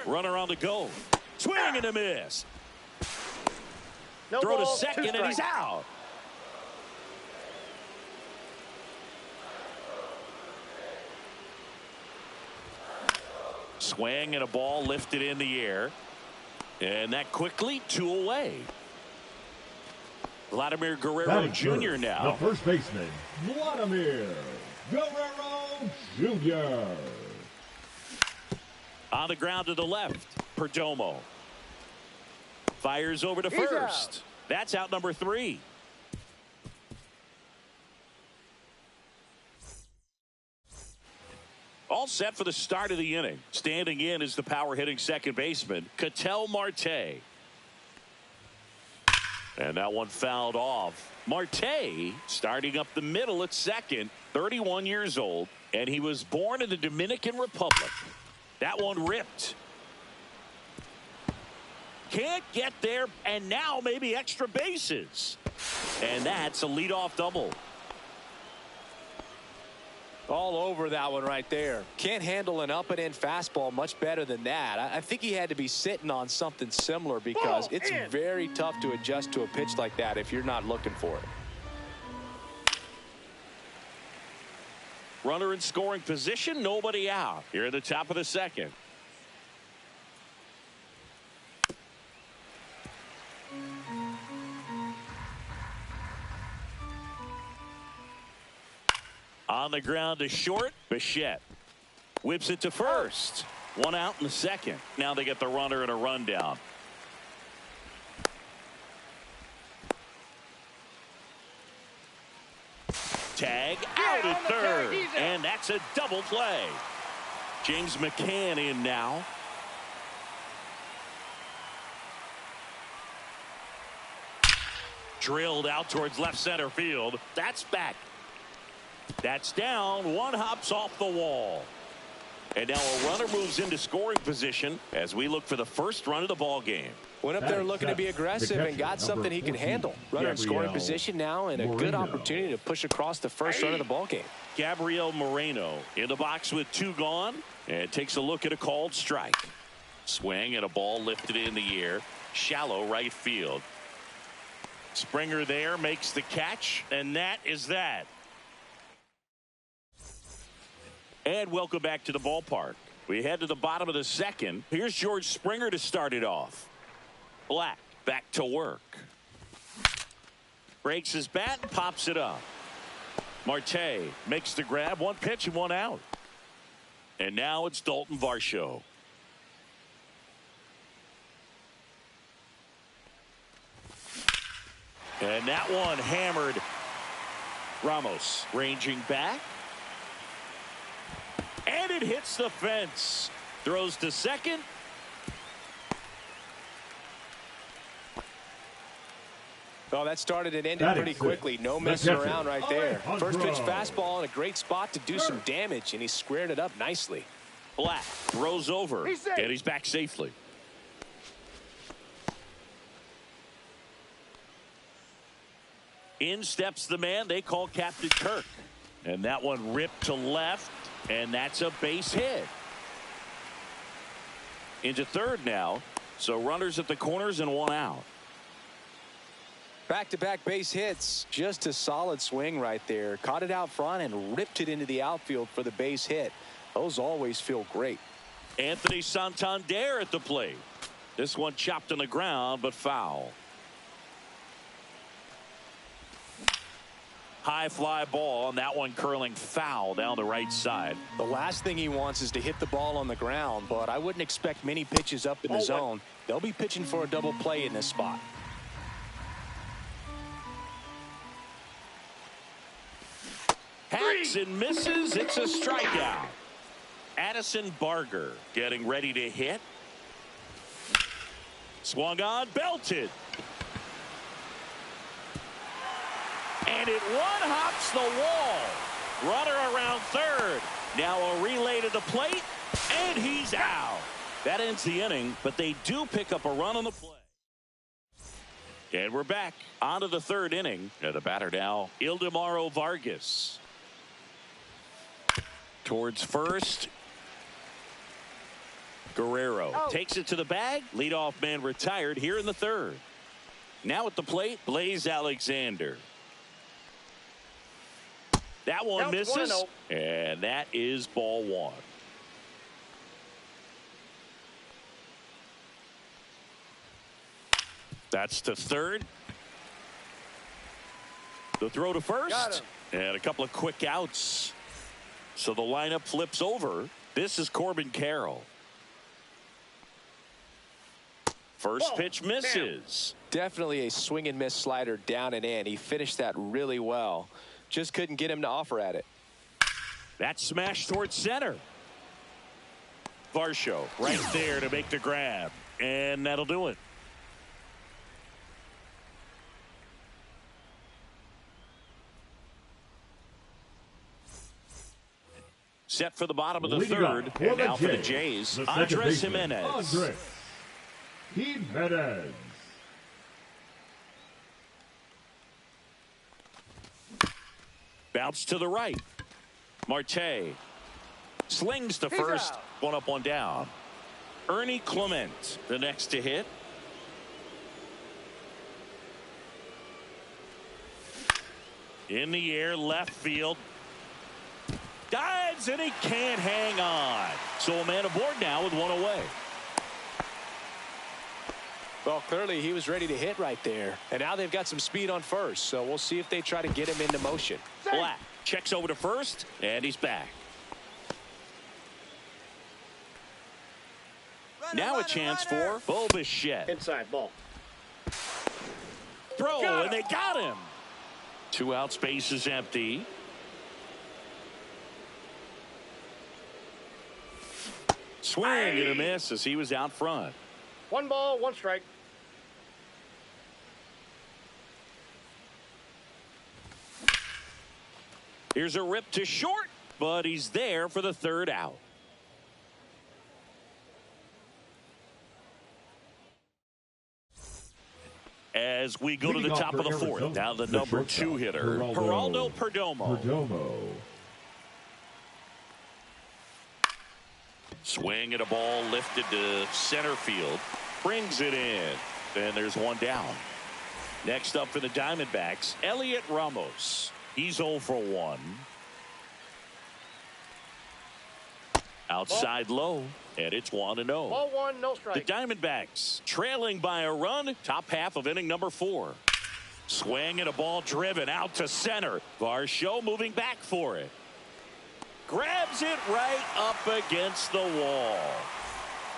Runner on the go. Swing and a miss. No Throw to ball, second 2 and he's strikes. out. Swing and a ball lifted in the air. And that quickly 2 away. Vladimir Guerrero Jr. now. The first baseman, Vladimir Guerrero Jr. On the ground to the left, Perdomo. Fires over to He's first. out. That's out number 3. All set for the start of the inning. Standing in is the power hitting second baseman, Ketel Marte. And that one fouled off. Marte starting up the middle at second, 31 years old, and he was born in the Dominican Republic. That one ripped. Can't get there, and now maybe extra bases. And that's a leadoff double. All over that one right there. Can't handle an up and in fastball much better than that. I think he had to be sitting on something similar because it's very tough to adjust to a pitch like that if you're not looking for it. Runner in scoring position, nobody out. Here at the top of the second. On the ground to short, Bichette whips it to first. 1 out in the second. Now they get the runner and a rundown. Tag out at third, and that's a double play. James McCann in now. Drilled out towards left center field. That's back. That's down. One hops off the wall. And now a runner moves into scoring position as we look for the first run of the ball game. Went up there looking to be aggressive and got something he can handle. Runner in scoring position now and a good opportunity to push across the first run of the ball game. Gabriel Moreno in the box with 2 gone and takes a look at a called strike. Swing and a ball lifted in the air. Shallow right field. Springer there makes the catch, and that is that. And welcome back to the ballpark. We head to the bottom of the second. Here's George Springer to start it off. Black back to work. Breaks his bat and pops it up. Marte makes the grab. 1 pitch and 1 out. And now it's Dalton Varsho. And that one hammered. Ramos ranging back. And it hits the fence. Throws to second. Well, that started and ended pretty quickly. No messing around right there. First pitch fastball in a great spot to do some damage, and he squared it up nicely. Black throws over, and he's back safely. In steps the man they call Captain Kirk. And that one ripped to left, and that's a base hit. Into third now, so runners at the corners and one out. Back-to-back base hits. Just a solid swing right there. Caught it out front and ripped it into the outfield for the base hit. Those always feel great. Anthony Santander at the plate. This one chopped on the ground, but foul. High fly ball, and that one curling foul down the right side. The last thing he wants is to hit the ball on the ground, but I wouldn't expect many pitches up in the zone. They'll be pitching for a double play in this spot. Hacks and misses. It's a strikeout. Addison Barger getting ready to hit. Swung on, belted. And it one-hops the wall. Runner around third. Now a relay to the plate, and he's out. That ends the inning, but they do pick up a run on the play. And we're back onto the third inning. And the batter now, Ildemaro Vargas. Towards first. Guerrero takes it to the bag. Leadoff man retired here in the third. Now at the plate, Blaze Alexander. That one misses, and that is ball one. That's to third. The throw to first, and a couple of quick outs. So the lineup flips over. This is Corbin Carroll. First pitch misses. Definitely a swing and miss slider down and in. He finished that really well. Just couldn't get him to offer at it. That smash towards center. Varsho right there to make the grab. And that'll do it. Set for the bottom of the third. And now for the Jays, Andres Jimenez. Jimenez. Bounce to the right. Marte slings to first. One up, one down. Ernie Clement, the next to hit. In the air, left field. Dives, and he can't hang on. So a man aboard now with one away. Well, clearly he was ready to hit right there. And now they've got some speed on first. So we'll see if they try to get him into motion. Black checks over to first, and he's back. Now a chance for Bo Bichette. Inside ball. Throw, and they got him. 2 out, space is empty. Swing and a miss as he was out front. 1 ball, 1 strike. Here's a rip to short, but he's there for the third out. As we go to the top of the fourth, now the number 2 hitter, Geraldo Perdomo. Swing at a ball lifted to center field. Brings it in. And there's one down. Next up for the Diamondbacks, Elliot Ramos. He's 0 for 1. Outside low, and it's 1-0. Ball 1, no strike. The Diamondbacks trailing by a run, top half of inning number 4. Swing and a ball driven out to center. Varsho moving back for it. Grabs it right up against the wall.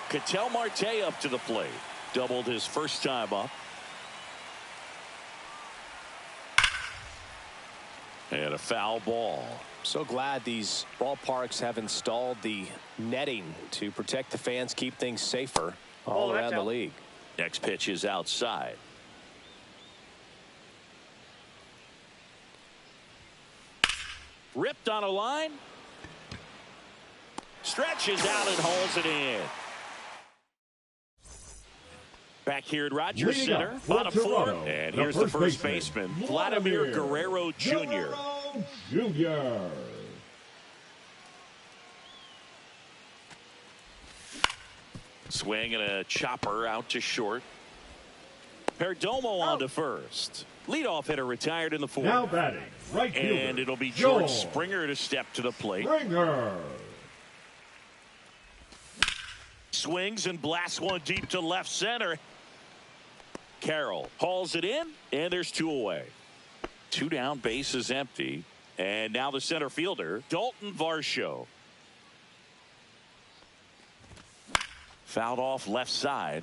Ketel Marte up to the plate. Doubled his first time up. And a foul ball. So glad these ballparks have installed the netting to protect the fans, keep things safer all around the league. Next pitch is outside. Ripped on a line. Stretches out and hauls it in. Back here at Rogers Center, bottom four. And here's the first baseman, Vladimir Guerrero Jr. Swing and a chopper out to short. Perdomo on to first. Leadoff hitter retired in the fourth. Now batting, right fielder. And it'll be George Springer to step to the plate. Springer. Swings and blasts one deep to left center. Carroll hauls it in, and there's two away. Two down, base is empty. And now the center fielder, Dalton Varsho. Fouled off left side.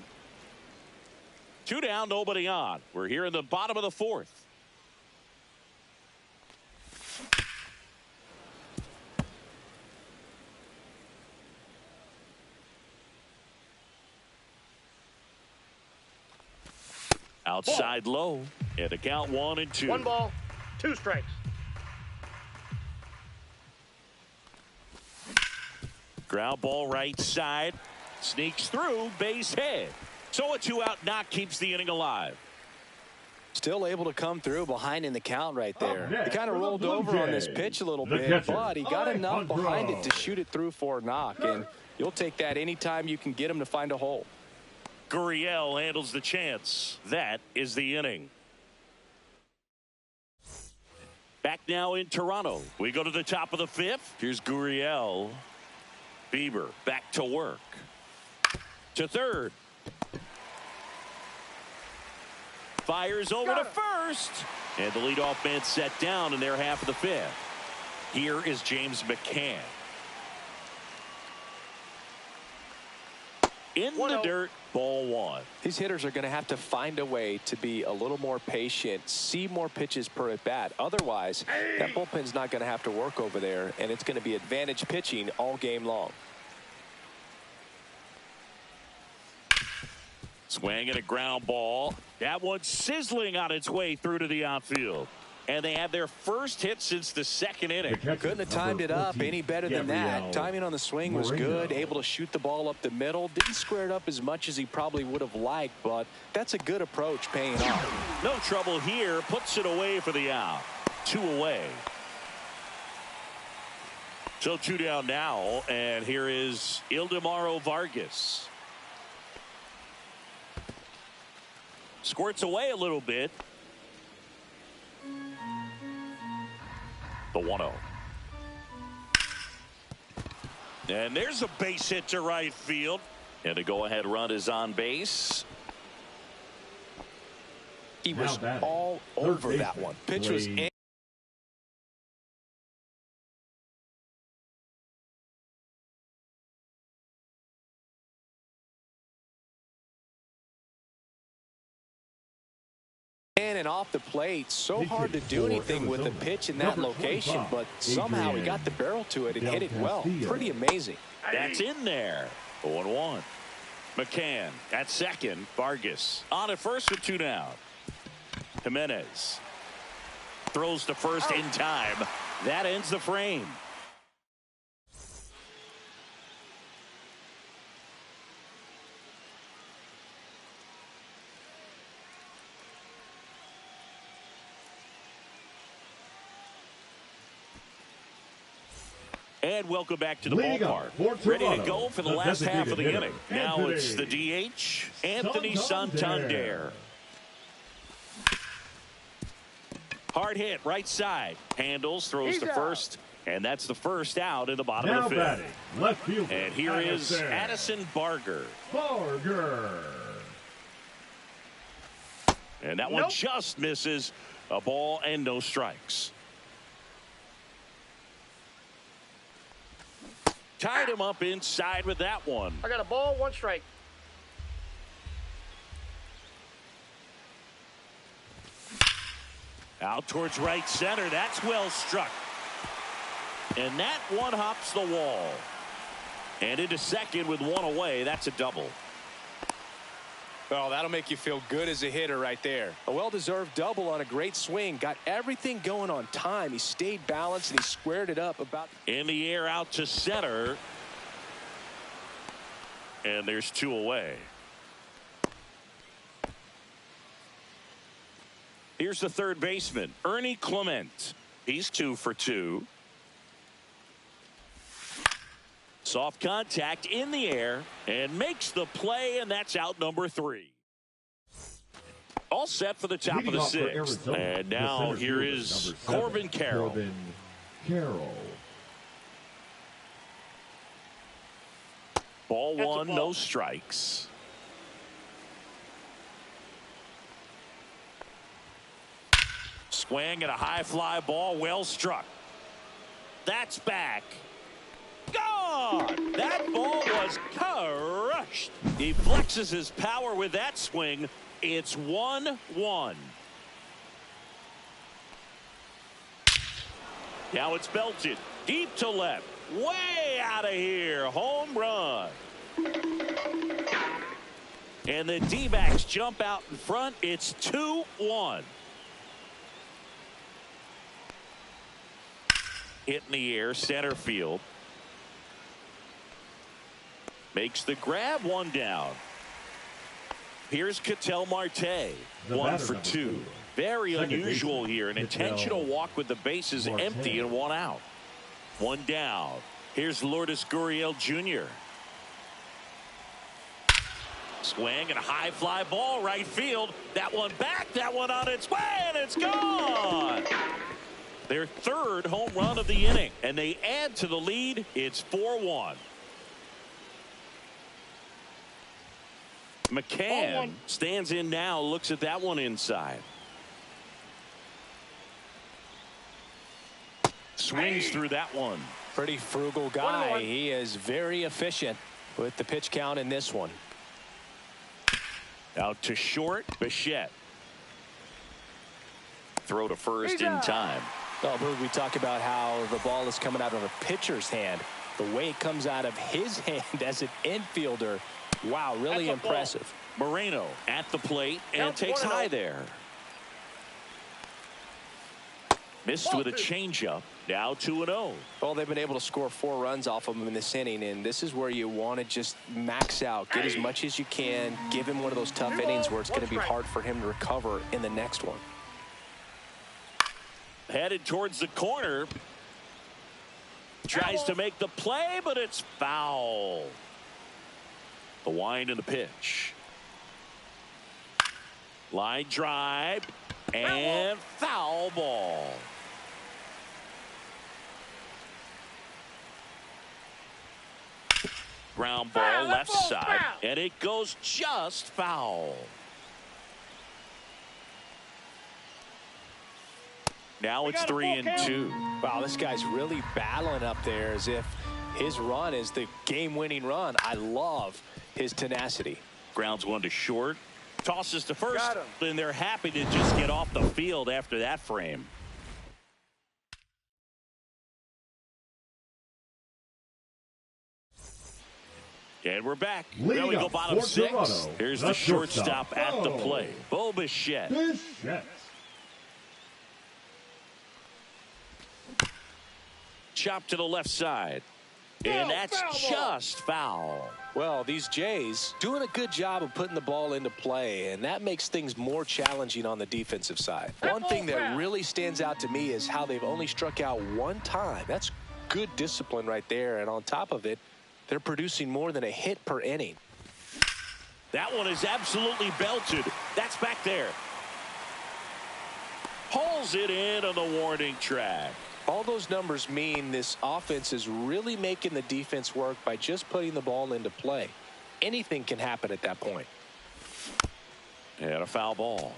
Two down, nobody on. We're here in the bottom of the fourth. Outside low, and a count 1-2. 1 ball, 2 strikes. Ground ball right side, sneaks through, base hit. So a 2-out knock keeps the inning alive. Still able to come through behind in the count right there. He kind of rolled over on this pitch a little bit, but he got enough behind it to shoot it through for a knock, and you'll take that anytime you can get him to find a hole. Gurriel handles the chance. That is the inning. Back now in Toronto. We go to the top of the fifth. Here's Gurriel. Bieber back to work. To third. Fires over to first. And the leadoff man set down in their half of the fifth. Here is James McCann. In the dirt, ball one. These hitters are going to have to find a way to be a little more patient, see more pitches per at bat. Otherwise, that bullpen's not going to have to work over there, and it's going to be advantage pitching all game long. Swing and a ground ball. That one sizzling on its way through to the outfield. And they have their first hit since the second inning. Couldn't have timed it up any better than that. Timing on the swing was good. Able to shoot the ball up the middle. Didn't square it up as much as he probably would have liked, but that's a good approach paying off. No trouble here. Puts it away for the out. 2 away. So 2 down now, and here is Ildemaro Vargas. Squirts away a little bit. The 1-0. And there's a base hit to right field. And a go-ahead run is on base. He was all over that one. Pitch was in. And off the plate, so hard to do anything with a pitch in that location, but somehow he got the barrel to it and hit it well. Pretty amazing. That's in there. 0-1. McCann at second. Vargas on at first with 2 down. Jimenez throws to first in time. That ends the frame. And welcome back to the ballpark. Ready to go for the last half of the inning. Now it's the DH, Anthony Santander. Hard hit, right side. Handles, throws to first. And that's the first out in the bottom of the fifth. Left fielder. And here is Addison Barger. And that one just misses. A ball and no strikes. Tied him up inside with that one. I got a ball, 1 strike. Out towards right center. That's well struck. And that one hops the wall. And into second with one away. That's a double. Well, that'll make you feel good as a hitter right there. A well-deserved double on a great swing. Got everything going on time. He stayed balanced and he squared it up about. In the air out to center. And there's two away. Here's the third baseman, Ernie Clement. He's 2 for 2. Soft contact in the air and makes the play, and that's out number 3. All set for the top of the 6th. And now here is Corbin Carroll. Corbin Carroll. Ball 1, no strikes. Swing and a high fly ball, well struck. That's back. Gone! That ball was crushed. He flexes his power with that swing. It's 1-1. Now it's belted deep to left. Way out of here. Home run. And the D-backs jump out in front. It's 2-1. Hit in the air, center field. Makes the grab, one down. Here's Ketel Marte, 1 for 2. Very unusual here. An intentional walk with the bases empty and 1 out. 1 down. Here's Lourdes Gurriel Jr. Swing and a high fly ball, right field. That one back, that one on its way, and it's gone. Their 3rd home run of the inning, and they add to the lead. It's 4-1. McCann stands in now, looks at that one inside. Swings through that one. Pretty frugal guy. He is very efficient with the pitch count in this one. Out to short, Bichette. Throw to first in time. Oh, Boog, we talk about how the ball is coming out of a pitcher's hand. The way it comes out of his hand as an infielder. Wow, really impressive. Moreno at the plate and takes high there. Missed with a changeup. Now 2-0. Well, they've been able to score 4 runs off of him in this inning, and this is where you want to just max out. Get as much as you can. Give him one of those tough innings where it's going to be hard for him to recover in the next one. Headed towards the corner. Tries to make the play, but it's foul. The wind and the pitch. Line drive and foul ball. Ground ball left side, and it goes just foul. Now it's 3-2. Wow, this guy's really battling up there as if his run is the game-winning run. I love his tenacity. Grounds 1 to short. Tosses to first, and they're happy to just get off the field after that frame. And we're back. There we go, bottom 6. Here's the shortstop at the plate, Bo Bichette. Chop to the left side. And that's just foul. Well, these Jays doing a good job of putting the ball into play, and that makes things more challenging on the defensive side. One thing that really stands out to me is how they've only struck out 1 time. That's good discipline right there, and on top of it, they're producing more than a hit per inning. That one is absolutely belted. That's back there. Pulls it in on the warning track. All those numbers mean this offense is really making the defense work by just putting the ball into play. Anything can happen at that point. And a foul ball.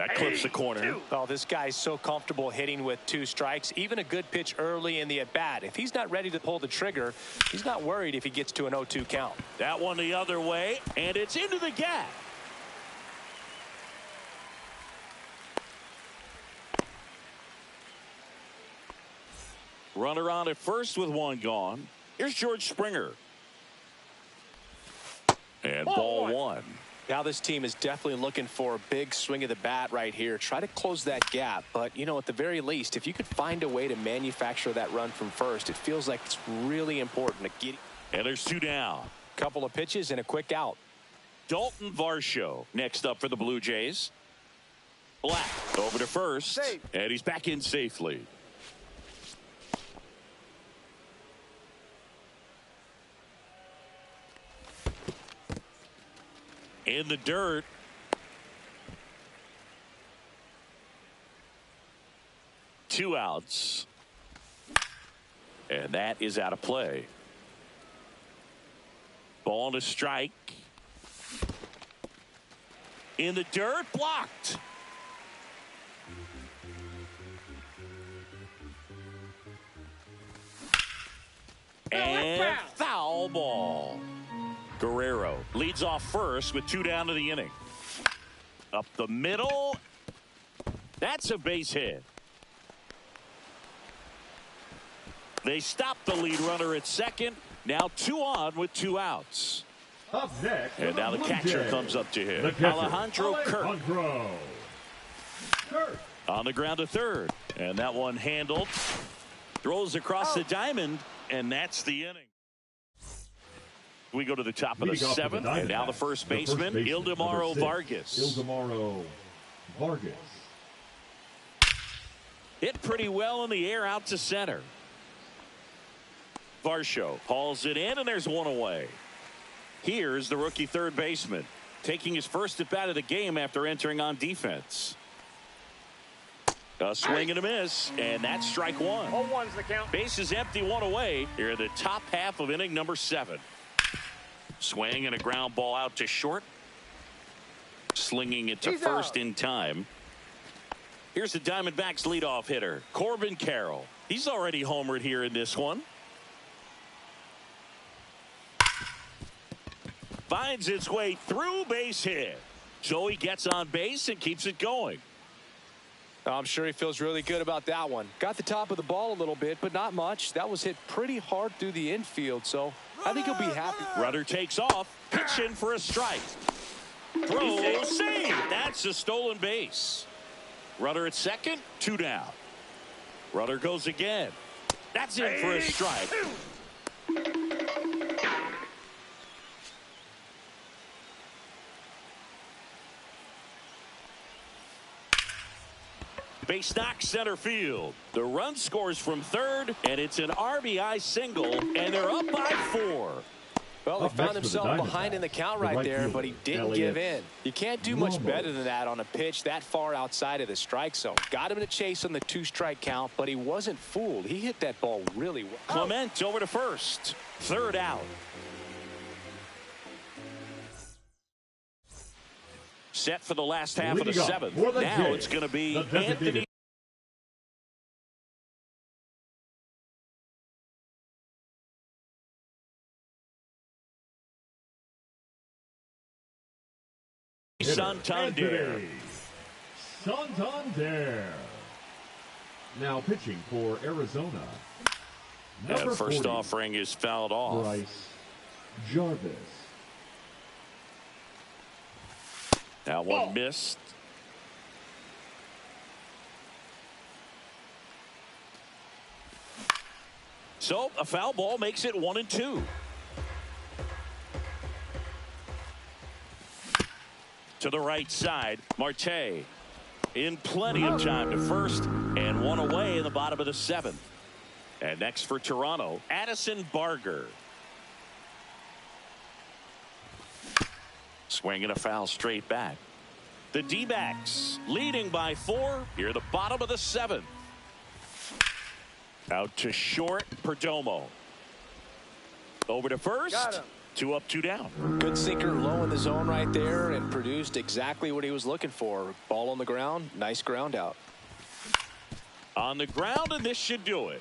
That clips the corner. Oh, this guy's so comfortable hitting with 2 strikes. Even a good pitch early in the at-bat. If he's not ready to pull the trigger, he's not worried if he gets to an 0-2 count. That one the other way, and it's into the gap. Runner on at first with 1 gone. Here's George Springer. And ball 1. Now this team is definitely looking for a big swing of the bat right here. Try to close that gap. But, you know, at the very least, if you could find a way to manufacture that run from first, it feels like it's really important to get. And there's 2 down. Couple of pitches and a quick out. Dalton Varsho next up for the Blue Jays. Black over to first. Safe. And he's back in safely. In the dirt. Two outs. And that is out of play. Ball to strike. In the dirt, blocked. And foul ball. Guerrero leads off first with 2 down to the inning. Up the middle. That's a base hit. They stop the lead runner at second. Now 2 on with 2 outs. Up next, and now the catcher comes up to hit. Alejandro Kirk. On the ground to third. And that one handled. Throws across the diamond. And that's the inning. We go to the top of the 7th. And now the first baseman, Ildemaro Vargas. Ildemaro Vargas. Hit pretty well in the air out to center. Varsho hauls it in, and there's 1 away. Here's the rookie third baseman, taking his first at bat of the game after entering on defense. A swing and a miss, and that's strike 1. 0-1's the count. Base is empty, 1 away. Here in the top half of inning number 7. Swing and a ground ball out to short. Slinging it to first in time. Here's the Diamondbacks leadoff hitter, Corbin Carroll. He's already homered here in this one. Finds its way through, base hit. So he gets on base and keeps it going. I'm sure he feels really good about that one. Got the top of the ball a little bit, but not much. That was hit pretty hard through the infield, so I think he'll be happy. Runner takes off. Pitch in for a strike. Throw, save. That's a stolen base. Runner at second, 2 down. Runner goes again. That's in for a strike. Base knock center field. The run scores from third, and it's an RBI single, and they're up by 4. Well, he found himself behind in the count right there, but he didn't give in. You can't do much better than that on a pitch that far outside of the strike zone. Got him to chase on the 2-strike count, but he wasn't fooled. He hit that ball really well. Clement over to first. 3rd out. Set for the last half of the 7th. Now it's going to be Anthony Santander. Santander. Now pitching for Arizona. And first offering is fouled off. Bryce Jarvis. That one missed. So a foul ball makes it 1-2. To the right side, Marte in plenty of time to first, and 1 away in the bottom of the 7th. And next for Toronto, Addison Barger. Swinging a foul straight back. The D-backs leading by 4 here at the bottom of the 7th. Out to short, Perdomo. Over to first. 2 up, 2 down. Good sinker low in the zone right there and produced exactly what he was looking for. Ball on the ground. Nice ground out. On the ground, and this should do it.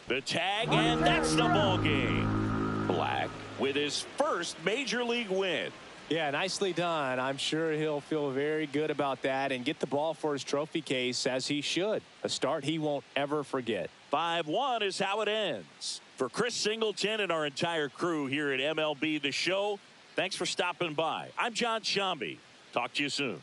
The tag, and that's the ball game. Black with his first major league win. Yeah, nicely done. I'm sure he'll feel very good about that and get the ball for his trophy case, as he should. A start he won't ever forget. 5-1 is how it ends. For Chris Singleton and our entire crew here at MLB The Show, thanks for stopping by. I'm John Sciambi. Talk to you soon.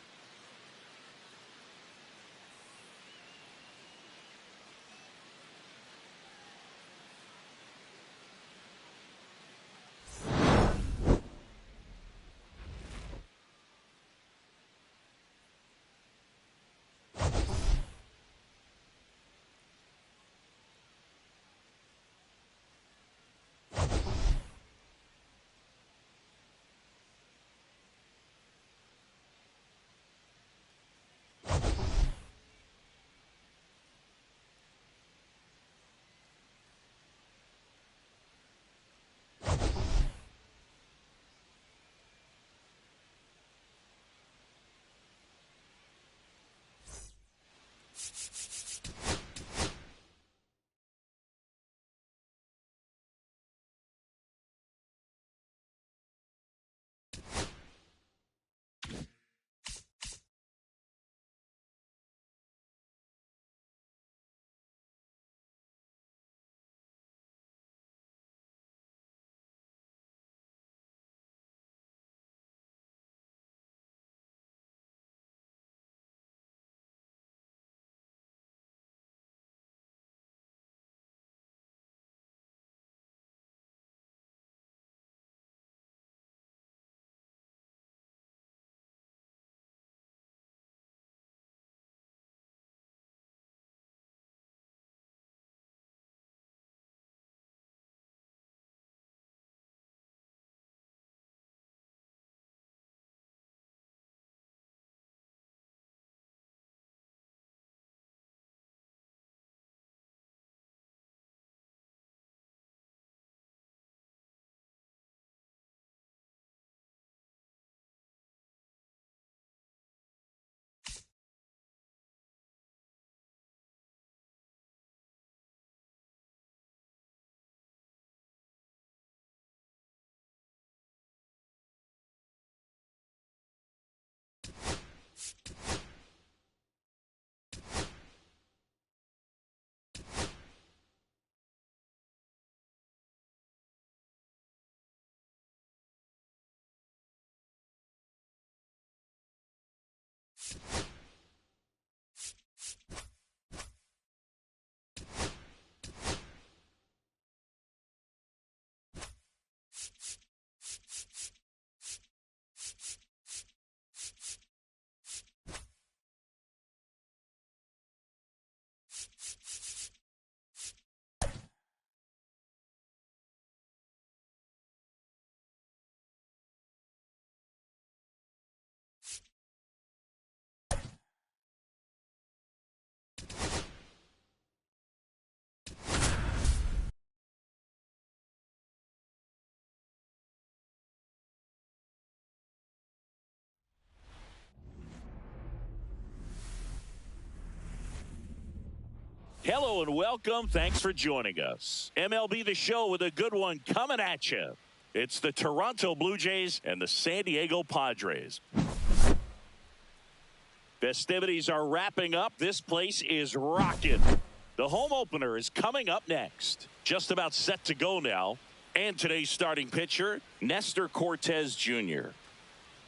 Hello and welcome. Thanks for joining us. MLB The Show with a good one coming at you. It's the Toronto Blue Jays and the San Diego Padres. Festivities are wrapping up. This place is rocking. The home opener is coming up next. Just about set to go now. And today's starting pitcher, Nestor Cortes Jr.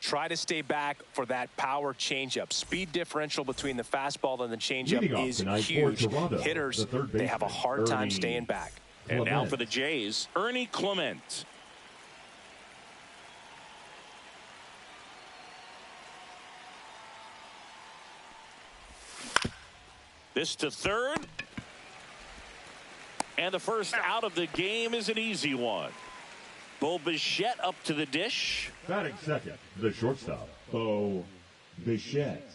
Try to stay back for that power changeup. Speed differential between the fastball and the changeup is huge. Hitters, they have a hard time staying back. And now for the Jays, Ernie Clement. This to third. And the first out of the game is an easy one. Bo Bichette up to the dish. Batting second, the shortstop, Bo Bichette.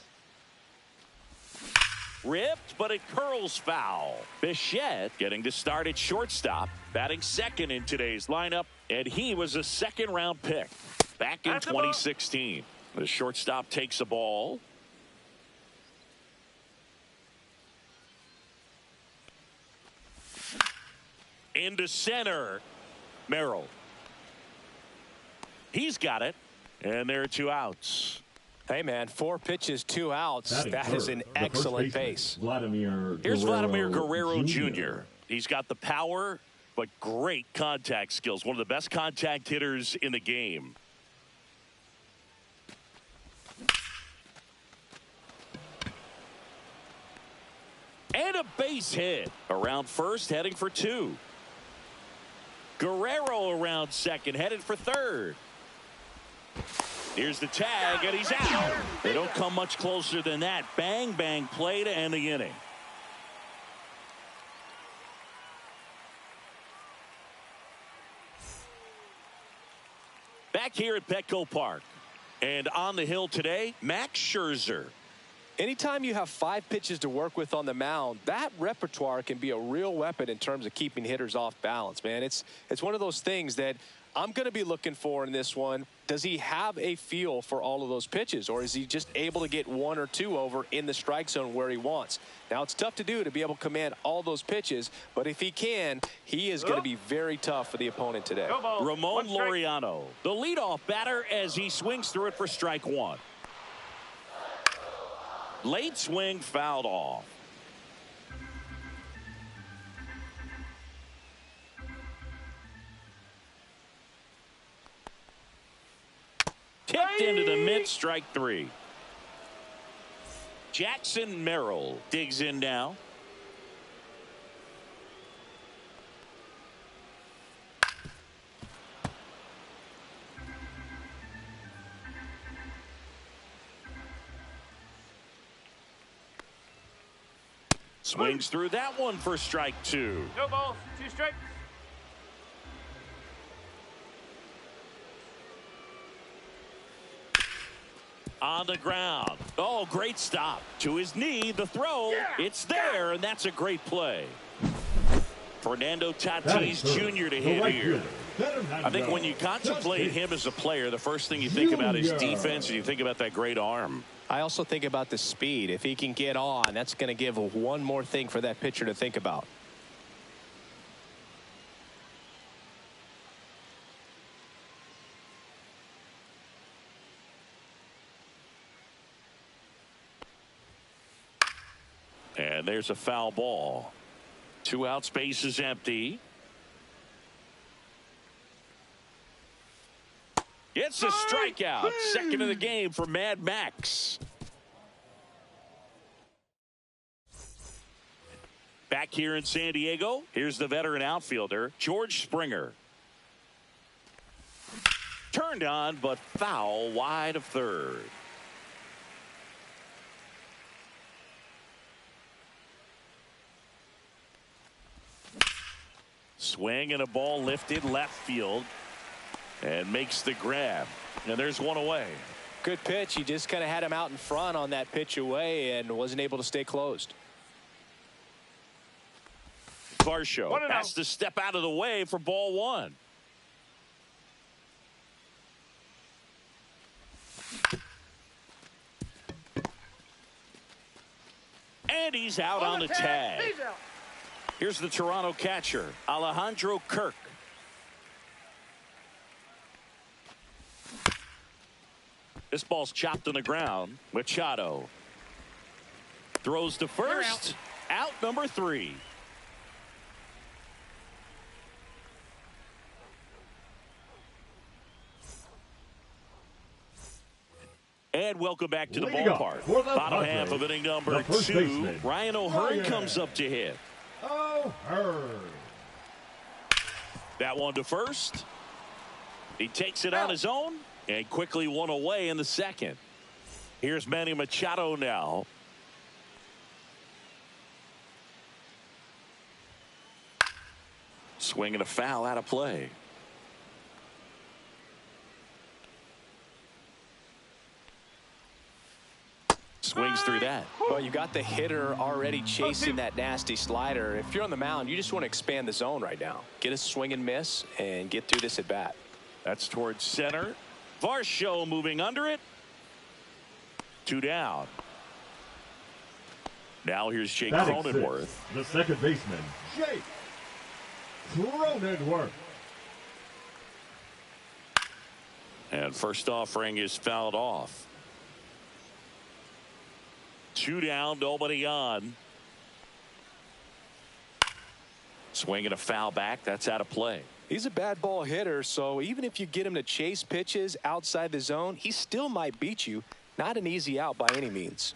Ripped, but it curls foul. Bichette getting to start at shortstop. Batting second in today's lineup And he was a second-round pick back in 2016. The shortstop takes the ball. Into center. Merrill. He's got it. And there are 2 outs. Hey, man, 4 pitches, 2 outs. That is an excellent pace. Here's Vladimir Guerrero Jr. He's got the power, but great contact skills. One of the best contact hitters in the game. And a base hit. Around first, heading for 2. Guerrero around second, headed for third. Here's the tag, and he's out. They don't come much closer than that. Bang, bang play to end the inning. Back here at Petco Park. And on the hill today, Max Scherzer. Anytime you have 5 pitches to work with on the mound, that repertoire can be a real weapon in terms of keeping hitters off balance, man. It's one of those things that I'm going to be looking for in this one. Does he have a feel for all of those pitches, or is he just able to get 1 or 2 over in the strike zone where he wants? Now, it's tough to do to be able to command all those pitches, but if he can, he is going to be very tough for the opponent today. Ramon Laureano, the leadoff batter, as he swings through it for strike 1. Late swing, fouled off. Tipped into the mid, strike 3. Jackson Merrill digs in now. Swings through that one for strike 2. No balls, 2 strikes. On the ground. Oh, great stop. To his knee, the throw. It's there, and that's a great play. Fernando Tatis Jr. to hit here. I think when you contemplate him as a player, the first thing you think about is defense, and you think about that great arm. I also think about the speed. If he can get on, that's going to give one more thing for that pitcher to think about. And there's a foul ball. 2 outs, base is empty. It's a strikeout. Second of the game for Mad Max. Back here in San Diego, here's the veteran outfielder, George Springer. Turned on, but foul wide of third. Swing and a ball lifted left field. And makes the grab. And there's one away. Good pitch. He just kind of had him out in front on that pitch away and wasn't able to stay closed. Varsho has to step out of the way for ball 1. And he's out on the tag. Here's the Toronto catcher, Alejandro Kirk. This ball's chopped on the ground. Machado throws to first. Out number 3. And welcome back to the ballpark. Bottom half of inning number 2. Ryan O'Hearn comes up to hit. That one to first. He takes it on his own. And quickly one away in the second. Here's Manny Machado now. Swinging a foul out of play. swings through that. Well, you got the hitter already chasing that nasty slider. If you're on the mound, you just want to expand the zone right now. Get a swing and miss and get through this at bat. That's towards center. Varsho moving under it. 2 down. Now here's Jake Cronenworth. The second baseman, Jake Cronenworth. And first offering is fouled off. 2 down, nobody on. Swing and a foul back. That's out of play. He's a bad ball hitter, so even if you get him to chase pitches outside the zone, he still might beat you. Not an easy out by any means.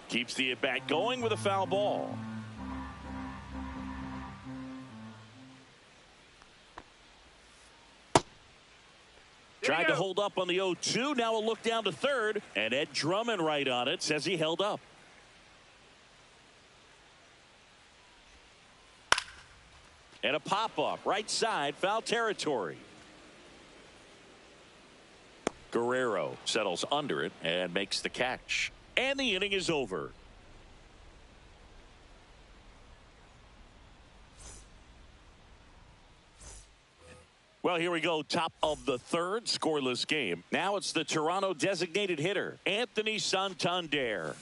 Keeps the at-bat going with a foul ball. Tried to hold up on the 0-2. Now a look down to third. And Ed Drummond right on it. Says he held up. And a pop-up. Right side. Foul territory. Guerrero settles under it and makes the catch. And the inning is over. Well, here we go. Top of the third, scoreless game. Now it's the Toronto designated hitter, Anthony Santander.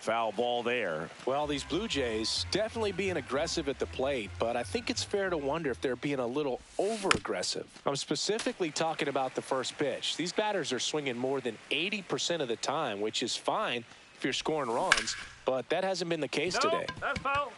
Foul ball there. Well, these Blue Jays definitely being aggressive at the plate, but I think it's fair to wonder if they're being a little over-aggressive. I'm specifically talking about the first pitch. These batters are swinging more than 80% of the time, which is fine if you're scoring runs, but that hasn't been the case today. That's foul.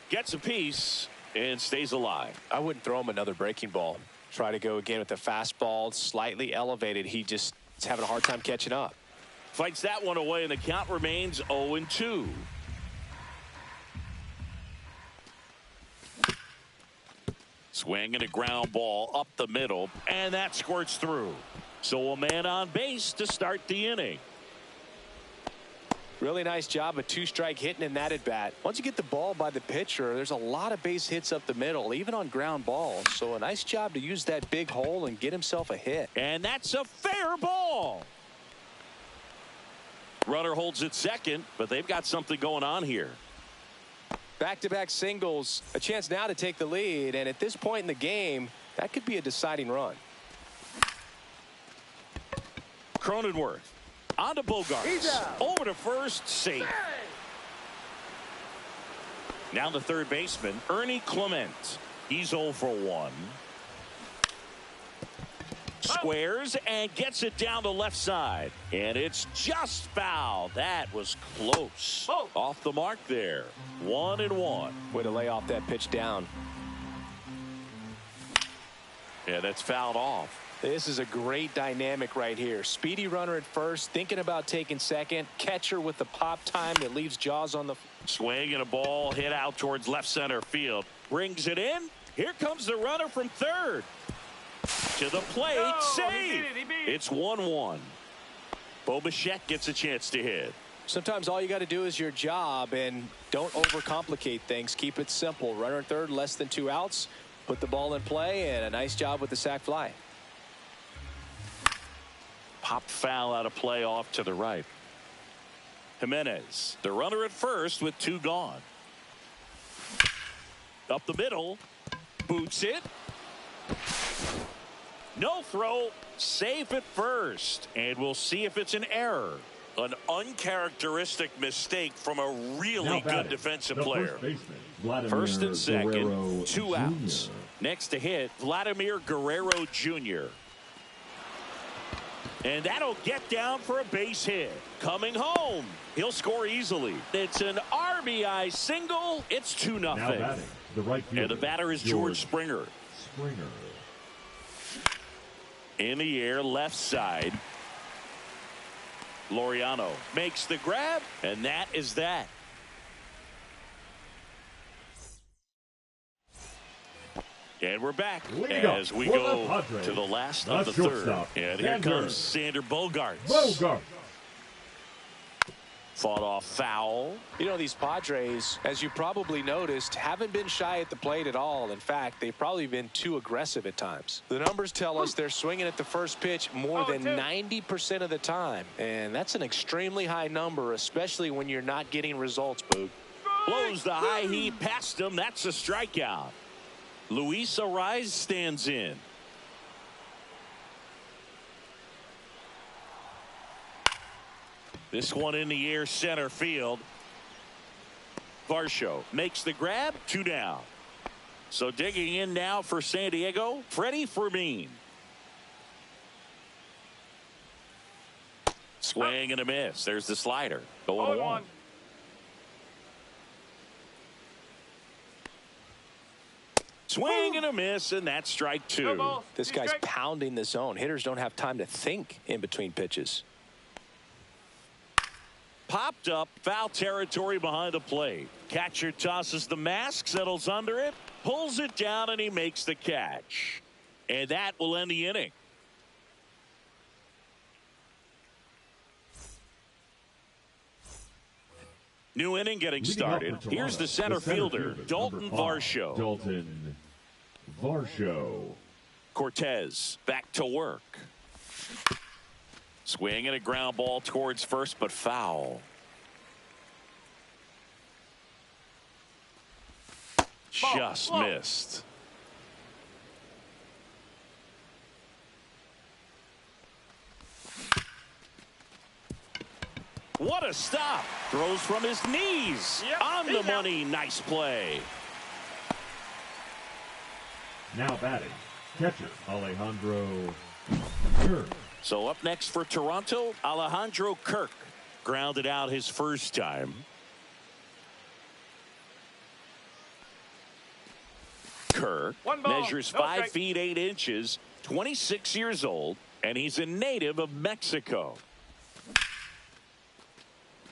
Gets a piece and stays alive. I wouldn't throw him another breaking ball. Try to go again with the fastball, slightly elevated. He just is having a hard time catching up. Fights that one away, and the count remains 0-2. Swing and a ground ball up the middle, and that squirts through. So a man on base to start the inning. Really nice job of two-strike hitting in that at-bat. Once you get the ball by the pitcher, there's a lot of base hits up the middle, even on ground balls. So a nice job to use that big hole and get himself a hit. And that's a fair ball. Runner holds it second, but they've got something going on here. Back-to-back singles, a chance now to take the lead, and at this point in the game, that could be a deciding run. Cronenworth. On to Bogaerts. Over to first, safe. Now the third baseman, Ernie Clement. He's 0 for 1. Squares and gets it down the left side. And it's just foul. That was close. Off the mark there. 1-1. Way to lay off that pitch down. Yeah, that's fouled off. This is a great dynamic right here. Speedy runner at first, thinking about taking second. Catcher with the pop time that leaves Jaws on the swing, and a ball hit out towards left center field. Brings it in. Here comes the runner from third. To the plate. Save. It's 1-1. Bo Bichette gets a chance to hit. Sometimes all you got to do is your job and don't overcomplicate things. Keep it simple. Runner at third, less than 2 outs. Put the ball in play, and a nice job with the sac fly. Pop foul out of play off to the right. Jimenez, the runner at first with 2 gone. Up the middle. Boots it. No throw. Safe at first. And we'll see if it's an error. An uncharacteristic mistake from a really good defensive player. First and second, 2 outs. Next to hit, Vladimir Guerrero Jr. And that'll get down for a base hit. Coming home. He'll score easily. It's an RBI single. It's 2-0. Now batting, the right fielder, and the batter is George Springer. In the air, left side. Laureano makes the grab, and that is that. And we're back as we go to the last of the third. And here comes Xander Bogaerts. fought off foul. You know, these Padres, as you probably noticed, haven't been shy at the plate at all. In fact, they've probably been too aggressive at times. The numbers tell us they're swinging at the first pitch more than 90% of the time. And that's an extremely high number, especially when you're not getting results, Boog. Blows the high heat past him. That's a strikeout. Luis Arraez stands in. This one in the air, center field. Varsho makes the grab, 2 down. So digging in now for San Diego, Freddie Fermin. Swing and a miss. There's the slider. Going 1. Swing and a miss, and that's strike 2. This guy's pounding the zone. Hitters don't have time to think in between pitches. Popped up, foul territory behind the plate. Catcher tosses the mask, settles under it, pulls it down, and he makes the catch. And that will end the inning. New inning getting started. Here's the center fielder, Dalton Varsho. Dalton Varsho. Cortez back to work. Swing and a ground ball towards first, but foul. Just missed. What a stop. Throws from his knees. On the money. Nice play. Now batting, catcher Alejandro Kirk. So up next for Toronto, Alejandro Kirk. Grounded out his first time. Kirk measures 5 feet 8 inches, 26 years old, and he's a native of Mexico.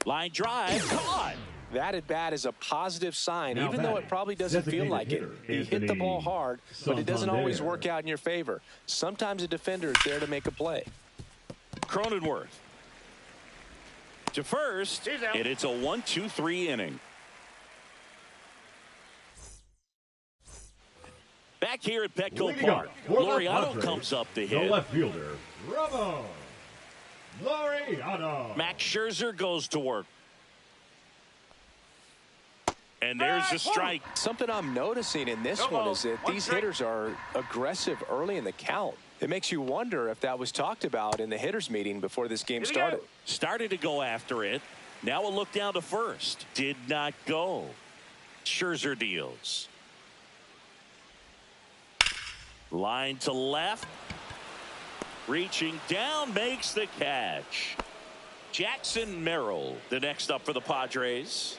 Line drive, caught. That at bat is a positive sign, even though it probably doesn't feel like it. He hit the ball hard, but it doesn't always work out in your favor. Sometimes a defender is there to make a play. Cronenworth to first, and it's a 1-2-3 inning. Back here at Petco Park, Laureano comes up to hit. The left fielder, Ramon Laureano. Max Scherzer goes to work. And there's a strike. Something I'm noticing in this one is that these hitters are aggressive early in the count. It makes you wonder if that was talked about in the hitters meeting before this game started. Started to go after it. Now a look down to first. Did not go. Scherzer deals. Line to left. Reaching down, makes the catch. Jackson Merrill, the next up for the Padres.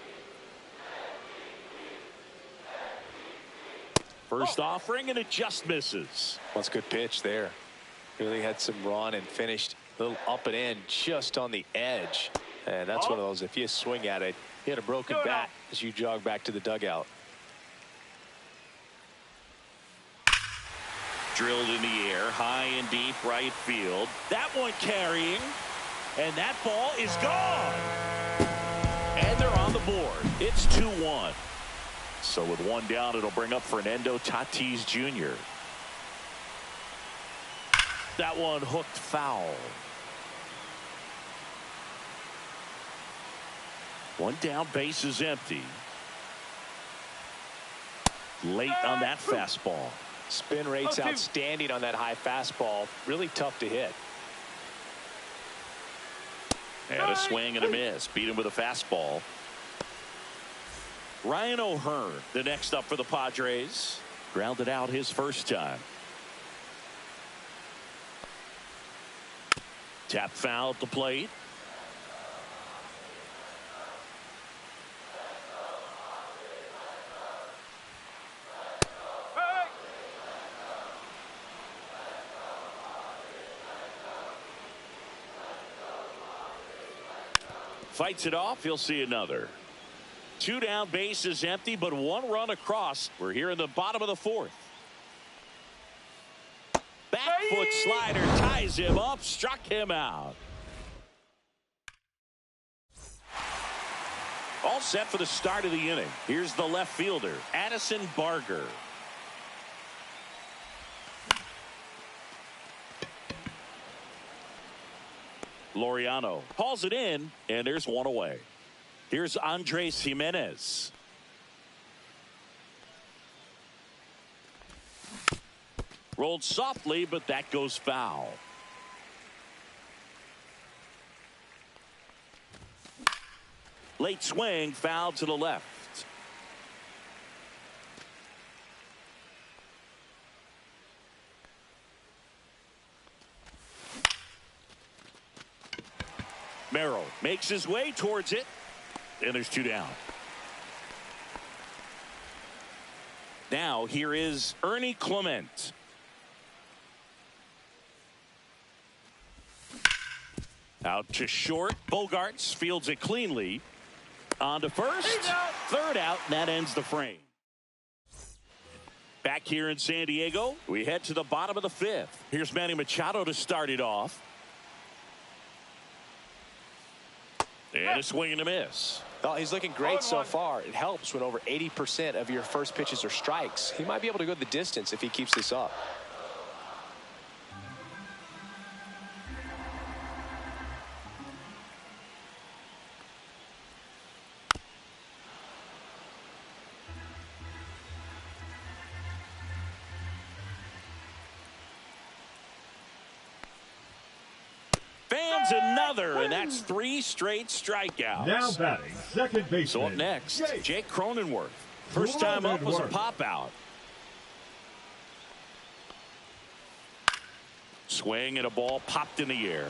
First offering, and it just misses. That's a good pitch there. Really had some run and finished a little up and in just on the edge. And that's one of those, if you swing at it, you had a broken bat as you jog back to the dugout. Drilled in the air, high and deep right field. That one carrying, and that ball is gone. And they're on the board. It's 2-1. So with one down, it'll bring up Fernando Tatis Jr. That one hooked foul. One down, base is empty. Late on that fastball. Spin rate's outstanding on that high fastball. Really tough to hit. And a swing and a miss. Beat him with a fastball. Ryan O'Hearn, the next up for the Padres. Grounded out his first time. Tap foul at the plate. Fights it off. He'll see another. 2 down, base is empty, but 1 run across. We're here in the bottom of the 4th. Back foot slider ties him up, struck him out. All set for the start of the inning. Here's the left fielder, Addison Barger. Laureano hauls it in, and there's one away. Here's Andres Jimenez. Rolled softly, but that goes foul. Late swing, foul to the left. Merrill makes his way towards it, and there's two down. Now here is Ernie Clement. Out to short. Bogaerts fields it cleanly. On to first. Third out, and that ends the frame. Back here in San Diego, we head to the bottom of the fifth. Here's Manny Machado to start it off. And a swing and a miss. Well, he's looking great so far. It helps when over 80% of your first pitches are strikes. He might be able to go the distance if he keeps this up. Another, and that's 3 straight strikeouts. Now batting second baseman. So up next, Jake Cronenworth. First time up was a pop out. Swing and a ball popped in the air.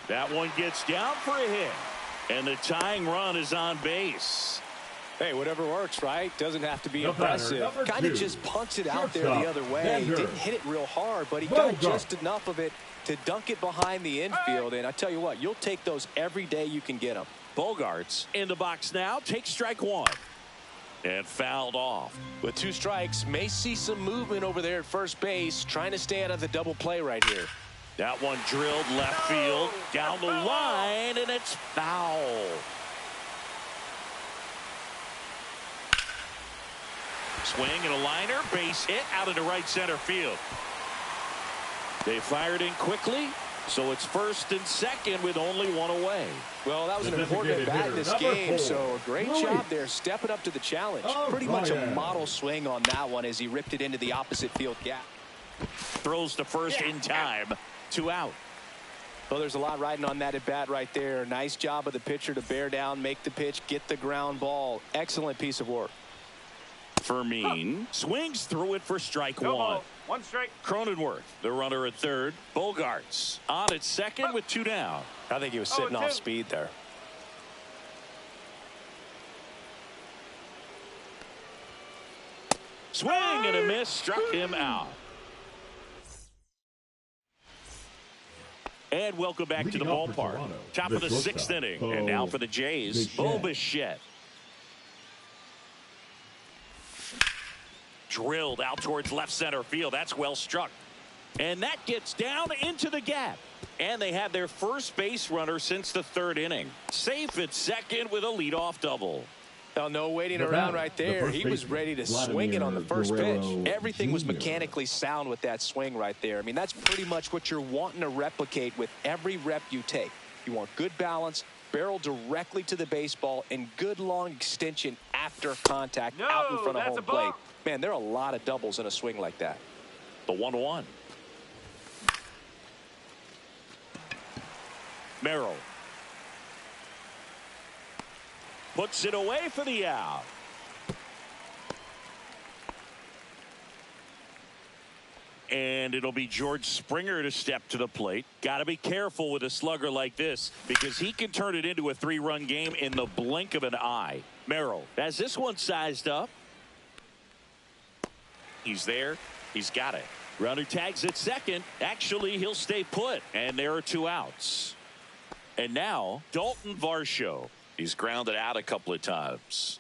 That one gets down for a hit, and the tying run is on base. Hey, whatever works, right? Doesn't have to be impressive. Kind of just punts it out there the other way. He didn't hit it real hard, but he got just enough of it to dunk it behind the infield. And I tell you what, you'll take those every day you can get them. Bogaerts in the box now. Takes strike one. And fouled off. With 2 strikes, may see some movement over there at first base. Trying to stay out of the double play right here. That one drilled left field. Down the line, and it's foul. Swing and a liner. Base hit out into right center field. They fired in quickly, so it's first and second with only one away. Well, that was an important at bat in this game, so a great job there stepping up to the challenge. Pretty much a model swing on that one as he ripped it into the opposite field gap. Throws to first in time. 2 out. Well, there's a lot riding on that at bat right there. Nice job of the pitcher to bear down, make the pitch, get the ground ball. Excellent piece of work. Fermin swings through it for strike one. 1 strike. Cronenworth, the runner at third. Bogaerts on at second with 2 down. I think he was sitting off speed there. Swing and a miss, struck him out. And welcome back to the ballpark. Top of the 6th inning. And now for the Jays, Bo Bichette. Drilled out towards left center field. That's well struck. And that gets down into the gap. And they have their first base runner since the 3rd inning. Safe at second with a leadoff double. Well, no waiting around right there. He was ready to swing it on the first pitch. Everything was mechanically sound with that swing right there. I mean, that's pretty much what you're wanting to replicate with every rep you take. You want good balance, barrel directly to the baseball, and good long extension after contact out in front of home plate. Man, there are a lot of doubles in a swing like that. The 1-1. Merrill puts it away for the out. And it'll be George Springer to step to the plate. Got to be careful with a slugger like this because he can turn it into a 3-run game in the blink of an eye. Merrill has this one sized up. He's there. He's got it. Runner tags at second. Actually, he'll stay put. And there are 2 outs. And now, Dalton Varsho. He's grounded out a couple of times.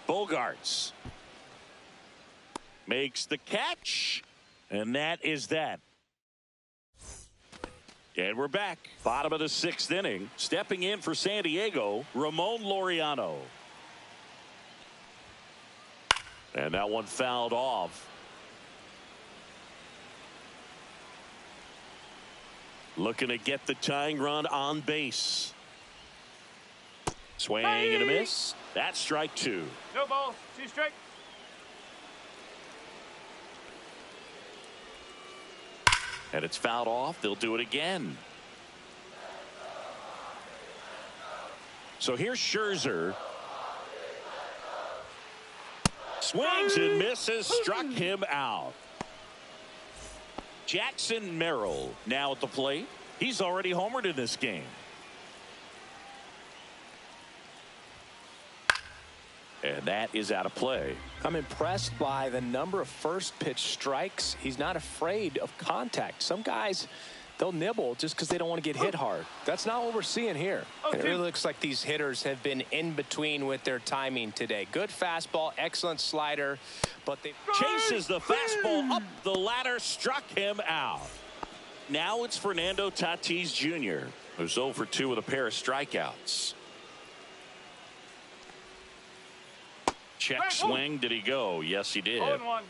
Bogaerts makes the catch. And that is that. And we're back. Bottom of the 6th inning. Stepping in for San Diego, Ramon Laureano. And that one fouled off. Looking to get the tying run on base. Swing and a miss. That's strike 2. No ball. 2 strikes. And it's fouled off. They'll do it again. So here's Scherzer. Swings and misses. Struck him out. Jackson Merrill now at the plate. He's already homered in this game. And that is out of play. I'm impressed by the number of first pitch strikes. He's not afraid of contact. Some guys, they'll nibble just because they don't want to get hit hard. That's not what we're seeing here. It really looks like these hitters have been in between with their timing today. Good fastball, excellent slider, but they chases the fastball up the ladder, struck him out. Now it's Fernando Tatis Jr., who's 0 for 2 with a pair of strikeouts. Check swing. Did he go? Yes, he did. 0-1.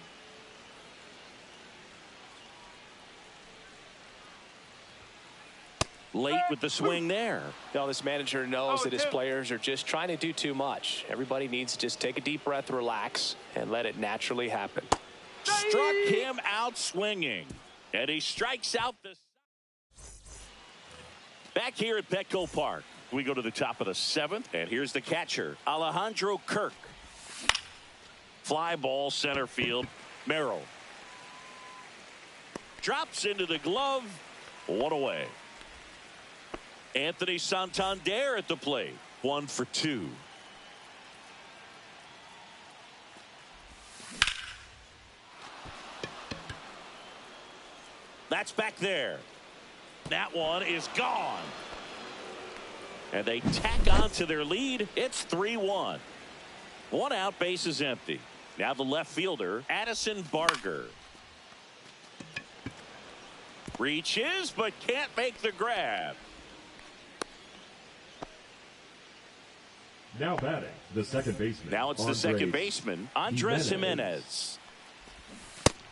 Late with the swing there. You know, this manager knows that his players are just trying to do too much. Everybody needs to just take a deep breath, relax, and let it naturally happen. Struck him out swinging. And he strikes out the... Back here at Petco Park, we go to the top of the 7th, and here's the catcher, Alejandro Kirk. Fly ball center field. Merrill drops into the glove. 1 away. Anthony Santander at the plate. 1 for 2. That's back there. That one is gone. And they tack on to their lead. It's 3-1. 1 out, base is empty. Now the left fielder, Addison Barger. Reaches, but can't make the grab. Now batting, the second baseman. Now it's the second baseman, Andres Jimenez.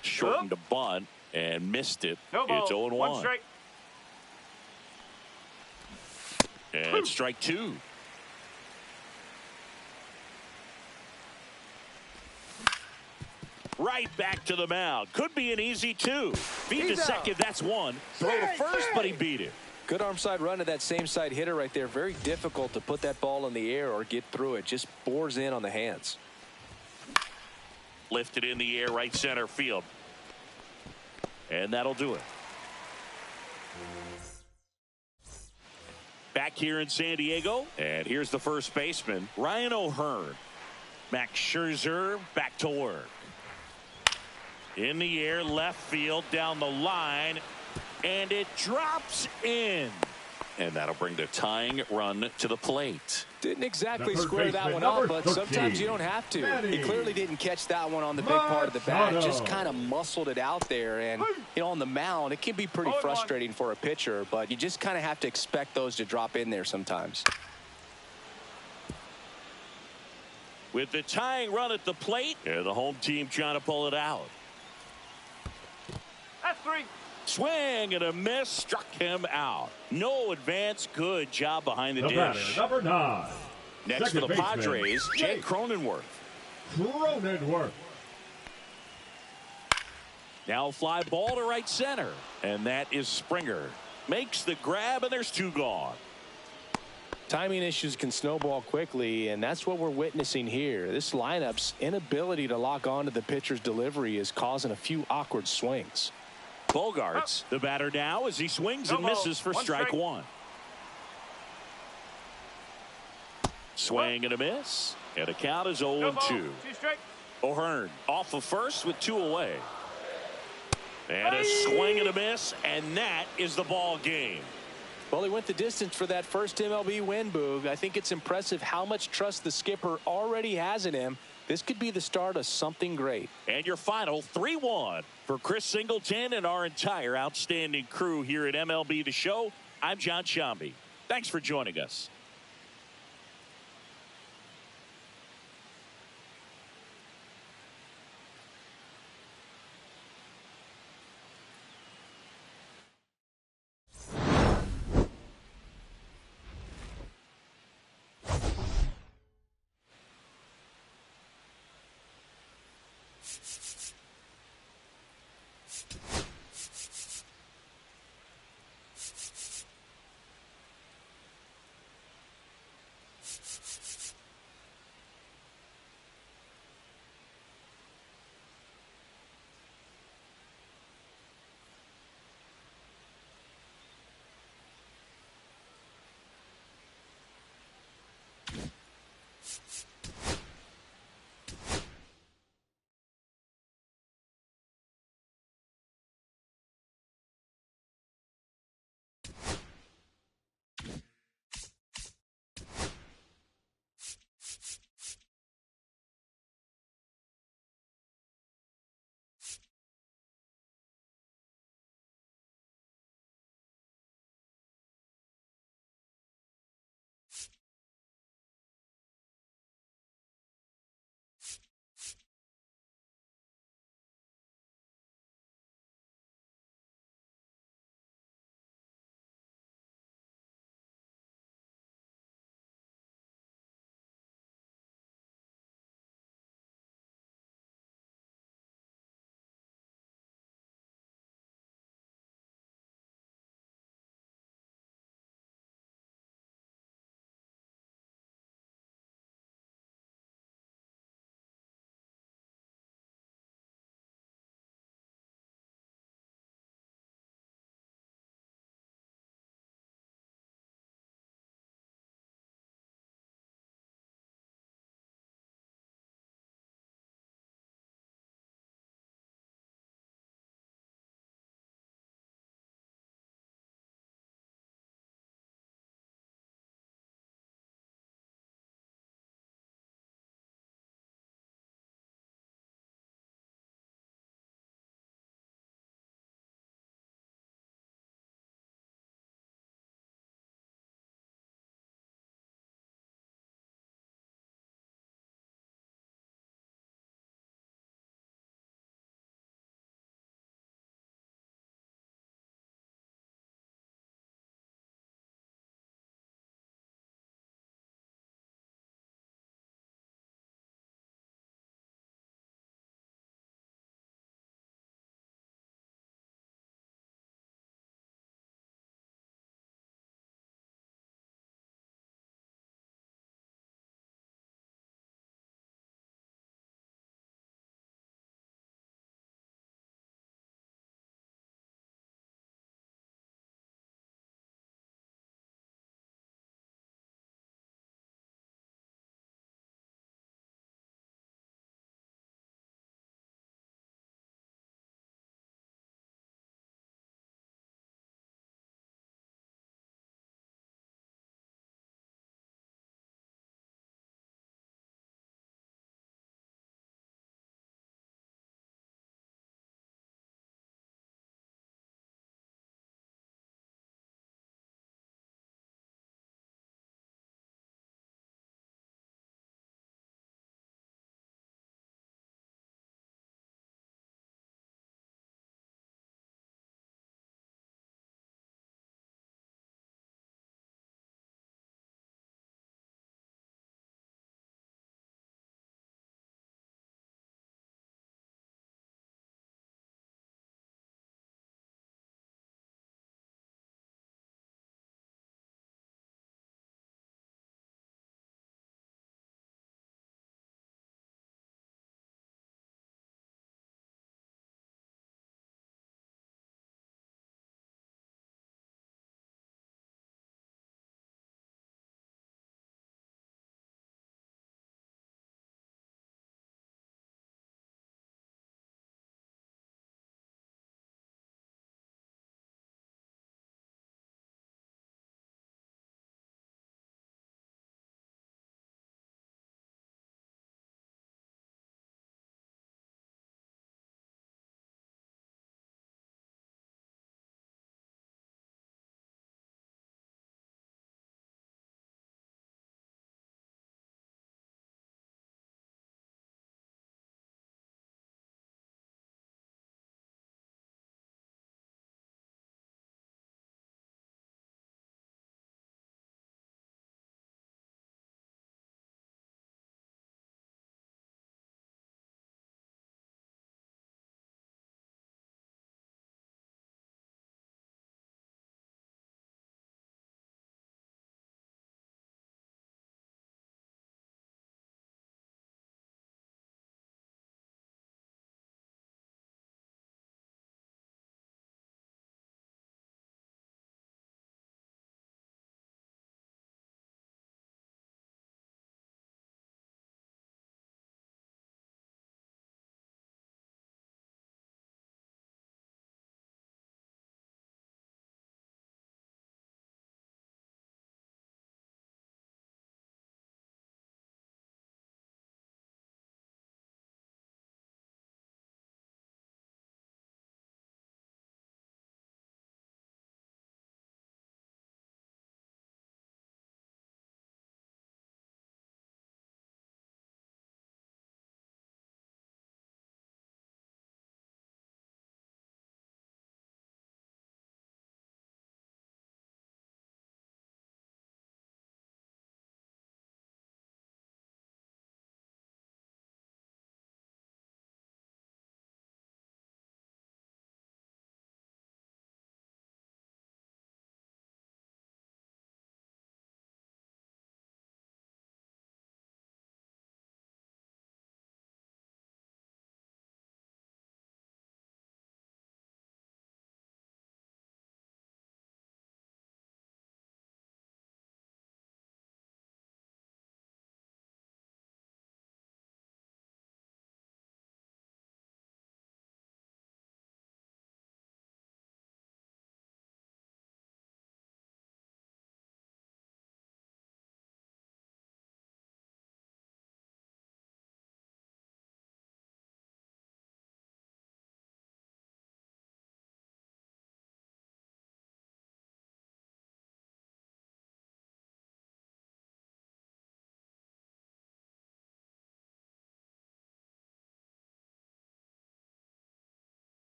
Shortened a bunt and missed it. No ball. It's 0-1. 1 strike. And strike 2. Right back to the mound. Could be an easy 2. Feed to second. That's 1. Throw to first, but he beat it. Good arm side run to that same side hitter right there. Very difficult to put that ball in the air or get through it. Just bores in on the hands. Lifted in the air, right center field. And that'll do it. Back here in San Diego. And here's the first baseman, Ryan O'Hearn. Max Scherzer back to work. In the air, left field, down the line, and it drops in. And that'll bring the tying run to the plate. Didn't exactly square that one up, but sometimes you don't have to. He clearly didn't catch that one on the big part of the bat. Just kind of muscled it out there. And, you know, on the mound, it can be pretty frustrating for a pitcher, but you just kind of have to expect those to drop in there sometimes. With the tying run at the plate, and the home team trying to pull it out. That's 3. Swing and a miss, struck him out. No advance. Good job behind the dish. Batter, number 9. Next for the Padres, Jake Cronenworth. Now fly ball to right center, and that is Springer. Makes the grab, and there's 2 gone. Timing issues can snowball quickly, and that's what we're witnessing here. This lineup's inability to lock onto the pitcher's delivery is causing a few awkward swings. Bogarts, the batter now as he swings and misses for strike 1. Swing and a miss, and the count is 0-2. 2 strike. O'Hearn off of first with 2 away. And a swing and a miss, and that is the ball game. Well, he went the distance for that first MLB win, Boog. I think it's impressive how much trust the skipper already has in him. This could be the start of something great. And your final 3-1 for Chris Singleton and our entire outstanding crew here at MLB The Show. I'm John Sciambi. Thanks for joining us.